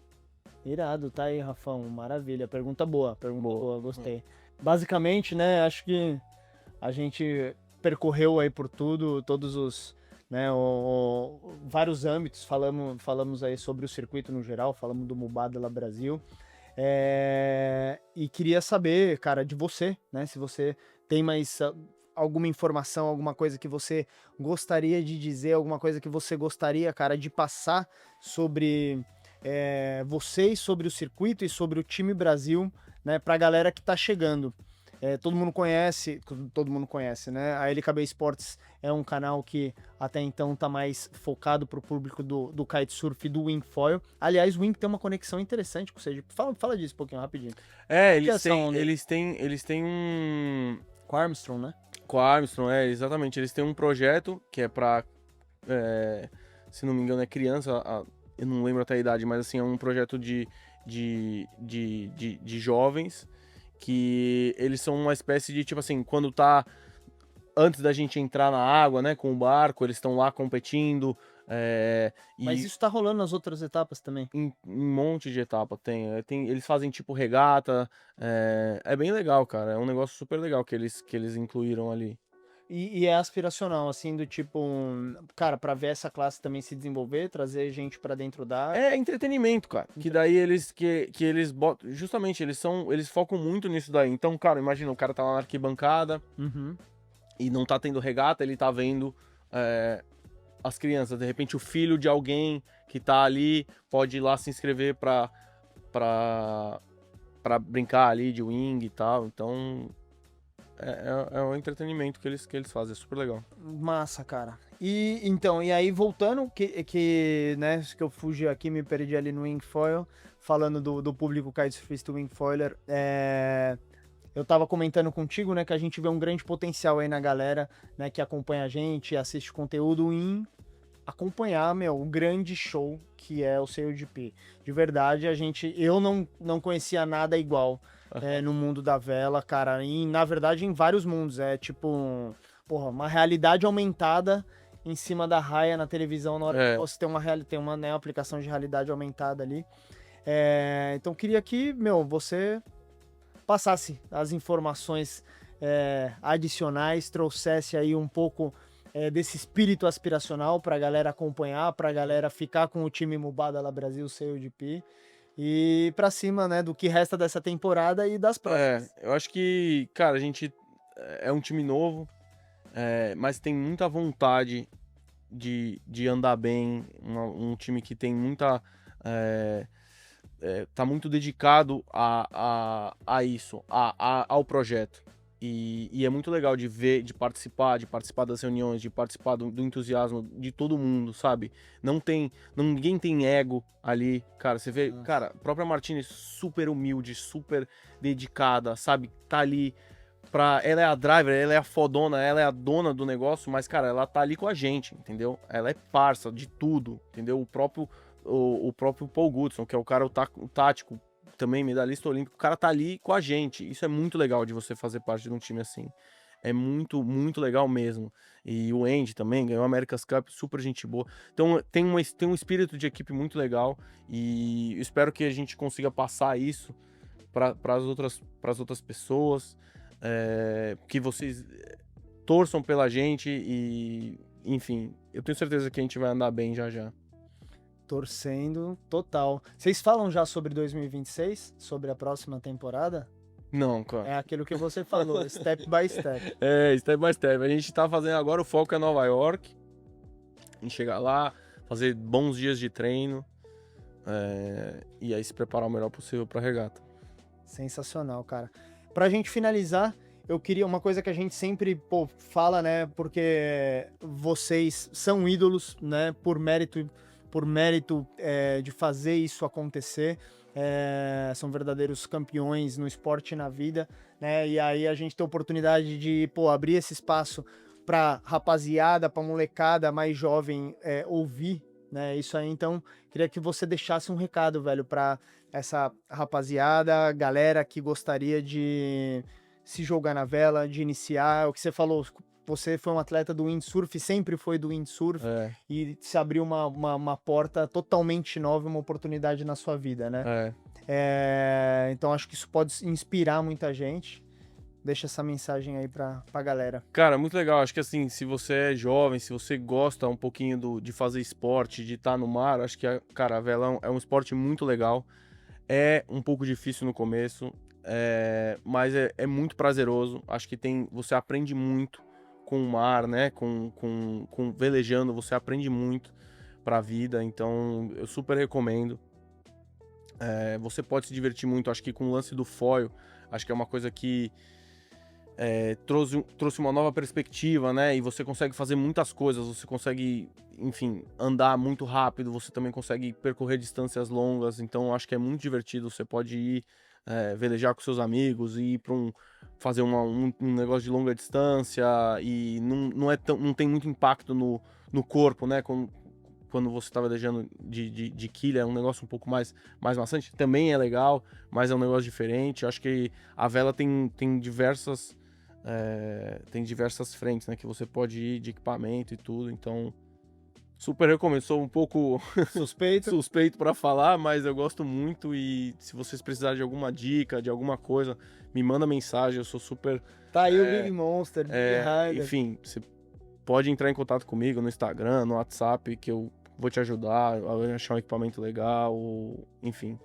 Irado, tá aí, Rafão, maravilha, pergunta boa, boa, gostei. Basicamente, né, acho que a gente percorreu aí por todos os, né, vários âmbitos, falamos aí sobre o circuito no geral, falamos do Mubadala Brasil, e queria saber, cara, de você, né, se você tem mais alguma informação, alguma coisa que você gostaria de dizer, alguma coisa que você gostaria, cara, de passar sobre vocês, sobre o circuito e sobre o time Brasil, né, pra galera que tá chegando. Todo mundo conhece, né? A LKB Esportes é um canal que até então tá mais focado pro público do kitesurf e do wingfoil. Aliás, o wing tem uma conexão interessante com o Sergipe. Fala disso um pouquinho, rapidinho. Eles têm um... Com a Armstrong, né? Com a Armstrong, exatamente. Eles têm um projeto que é pra, se não me engano, é criança, eu não lembro até a idade, mas assim, é um projeto de jovens, que eles são uma espécie de, tipo assim, quando tá antes da gente entrar na água, né, com o barco, eles estão lá competindo. Mas isso tá rolando nas outras etapas também. Em um monte de etapa eles fazem tipo regata, é bem legal, cara, é um negócio super legal que eles incluíram ali. E é aspiracional, assim, do tipo, cara, pra ver essa classe também se desenvolver, trazer gente pra dentro da... É entretenimento, cara. Que daí eles botam... Justamente, eles focam muito nisso daí. Então, cara, imagina, o cara tá lá na arquibancada e não tá tendo regata, ele tá vendo as crianças. De repente, o filho de alguém que tá ali pode ir lá se inscrever pra brincar ali de wing e tal. Então... É um entretenimento que eles fazem, é super legal. Massa, cara. E então, e aí voltando, né, que eu fugi aqui, me perdi ali no wingfoil, falando do público kitesurfista wingfoiler, eu tava comentando contigo, né, que a gente vê um grande potencial aí na galera, né, que acompanha a gente, assiste conteúdo em acompanhar, o grande show que é o CUGP. De verdade, eu não conhecia nada igual no mundo da vela, cara, e na verdade em vários mundos, tipo, uma realidade aumentada em cima da raia na televisão, na hora que você tem uma né, aplicação de realidade aumentada ali. Então queria que, você passasse as informações adicionais, trouxesse aí um pouco desse espírito aspiracional pra galera acompanhar, pra galera ficar com o time Mubadala Brasil CUGP e pra cima, né, do que resta dessa temporada e das próximas. Eu acho que, cara, a gente é um time novo, mas tem muita vontade de andar bem, um time que tem muita... tá muito dedicado a isso, ao projeto. E é muito legal de ver, de participar das reuniões, de participar do entusiasmo de todo mundo, sabe? Ninguém tem ego ali, cara. Você vê, cara, a própria Martini super humilde, super dedicada, sabe? Tá ali ela é a driver, ela é a fodona, ela é a dona do negócio, mas, cara, ela tá ali com a gente, entendeu? Ela é parça de tudo, entendeu? O próprio Paul Goodson, que é o cara, o tático, também medalhista olímpico, o cara tá ali com a gente. Isso é muito legal de você fazer parte de um time assim. É muito, muito legal mesmo. E o Andy também ganhou a America's Cup, super gente boa. Então tem um espírito de equipe muito legal e espero que a gente consiga passar isso para as outras pessoas, que vocês torçam pela gente e, enfim, eu tenho certeza que a gente vai andar bem já já. Torcendo total. Vocês falam já sobre 2026? Sobre a próxima temporada? Não, cara. É aquilo que você falou, step by step. Step by step. A gente tá fazendo agora, o foco é Nova York. Em chegar lá, fazer bons dias de treino. E aí se preparar o melhor possível pra regata. Sensacional, cara. Pra gente finalizar, eu queria uma coisa que a gente sempre fala, né? Porque vocês são ídolos, né? Por mérito de fazer isso acontecer. São verdadeiros campeões no esporte e na vida, né? E aí a gente tem a oportunidade de abrir esse espaço para rapaziada, para molecada mais jovem ouvir, né? Isso aí, então, queria que você deixasse um recado, velho, para essa rapaziada, galera que gostaria de se jogar na vela, de iniciar. O que você falou, você foi um atleta do windsurf, sempre foi do windsurf, e se abriu uma porta totalmente nova, uma oportunidade na sua vida, né? Então acho que isso pode inspirar muita gente. Deixa essa mensagem aí pra galera. Cara, muito legal. Acho que assim, se você é jovem, se você gosta um pouquinho de fazer esporte, de estar no mar, acho que, cara, a vela é um esporte muito legal. É um pouco difícil no começo, mas é muito prazeroso. Acho que você aprende muito com o mar, né? Com velejando, você aprende muito pra vida. Então, eu super recomendo. Você pode se divertir muito. Acho que com o lance do foil, acho que é uma coisa que trouxe uma nova perspectiva, né? E você consegue fazer muitas coisas, você consegue, enfim, andar muito rápido, você também consegue percorrer distâncias longas, então acho que é muito divertido. Você pode ir velejar com seus amigos e ir para fazer um negócio de longa distância e não tem muito impacto no corpo, né? Quando você está velejando de quilha, é um negócio um pouco mais maçante, também é legal, mas é um negócio diferente. Acho que a vela tem diversas frentes, né, que você pode ir de equipamento e tudo, então super recomendo. Sou um pouco suspeito para falar, mas eu gosto muito, e se vocês precisarem de alguma dica, de alguma coisa, me manda mensagem, eu sou super... Tá aí o Big Monster, Big Rider. Enfim, você pode entrar em contato comigo no Instagram, no WhatsApp, que eu vou te ajudar a achar um equipamento legal, enfim,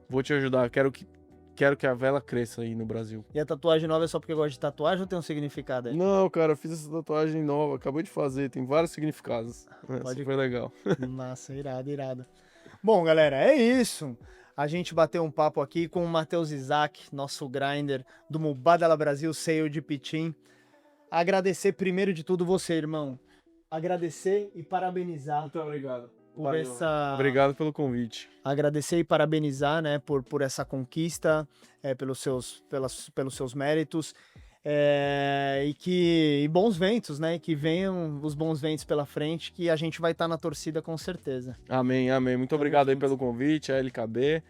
vou te ajudar. Quero que a vela cresça aí no Brasil. E a tatuagem nova é só porque gosta de tatuagem ou tem um significado aí? Não, cara, eu fiz essa tatuagem nova, acabei de fazer, tem vários significados. Foi legal. Massa, irado. Bom, galera, é isso. A gente bateu um papo aqui com o Matheus Isaac, nosso grinder do Mubadala Brasil Sail de Pitim. Agradecer primeiro de tudo você, irmão. Agradecer e parabenizar. Muito obrigado. Por Obrigado pelo convite. Agradecer e parabenizar, né, por essa conquista, pelos seus méritos, e bons ventos, né, que venham os bons ventos pela frente, que a gente vai estar na torcida com certeza. Amém. Muito obrigado aí pelo convite, a LKB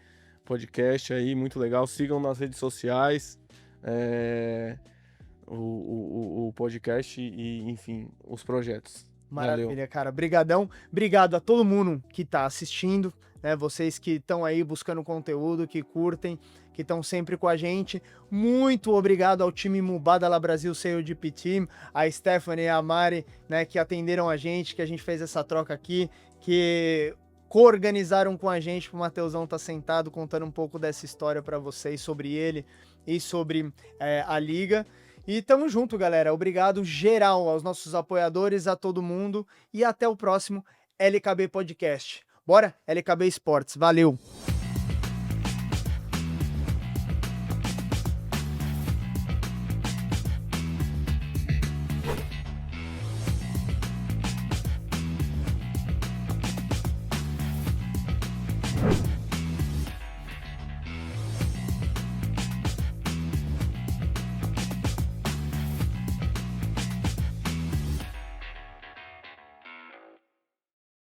Podcast aí, muito legal. Sigam nas redes sociais, o podcast e, enfim, os projetos. Maravilha, Valeu. cara. Brigadão. Obrigado a todo mundo que tá assistindo, né? Vocês que estão aí buscando conteúdo, que curtem, que estão sempre com a gente. Muito obrigado ao time Mubadala Brasil Sail de Pitim, a Stephanie e a Mari, né, que atenderam a gente, que a gente fez essa troca aqui, que co-organizaram com a gente, o Mateusão tá sentado contando um pouco dessa história para vocês, sobre ele e sobre a liga. E tamo junto, galera. Obrigado geral aos nossos apoiadores, a todo mundo. E até o próximo LKB Podcast. Bora? LKB Esportes. Valeu! Abraço.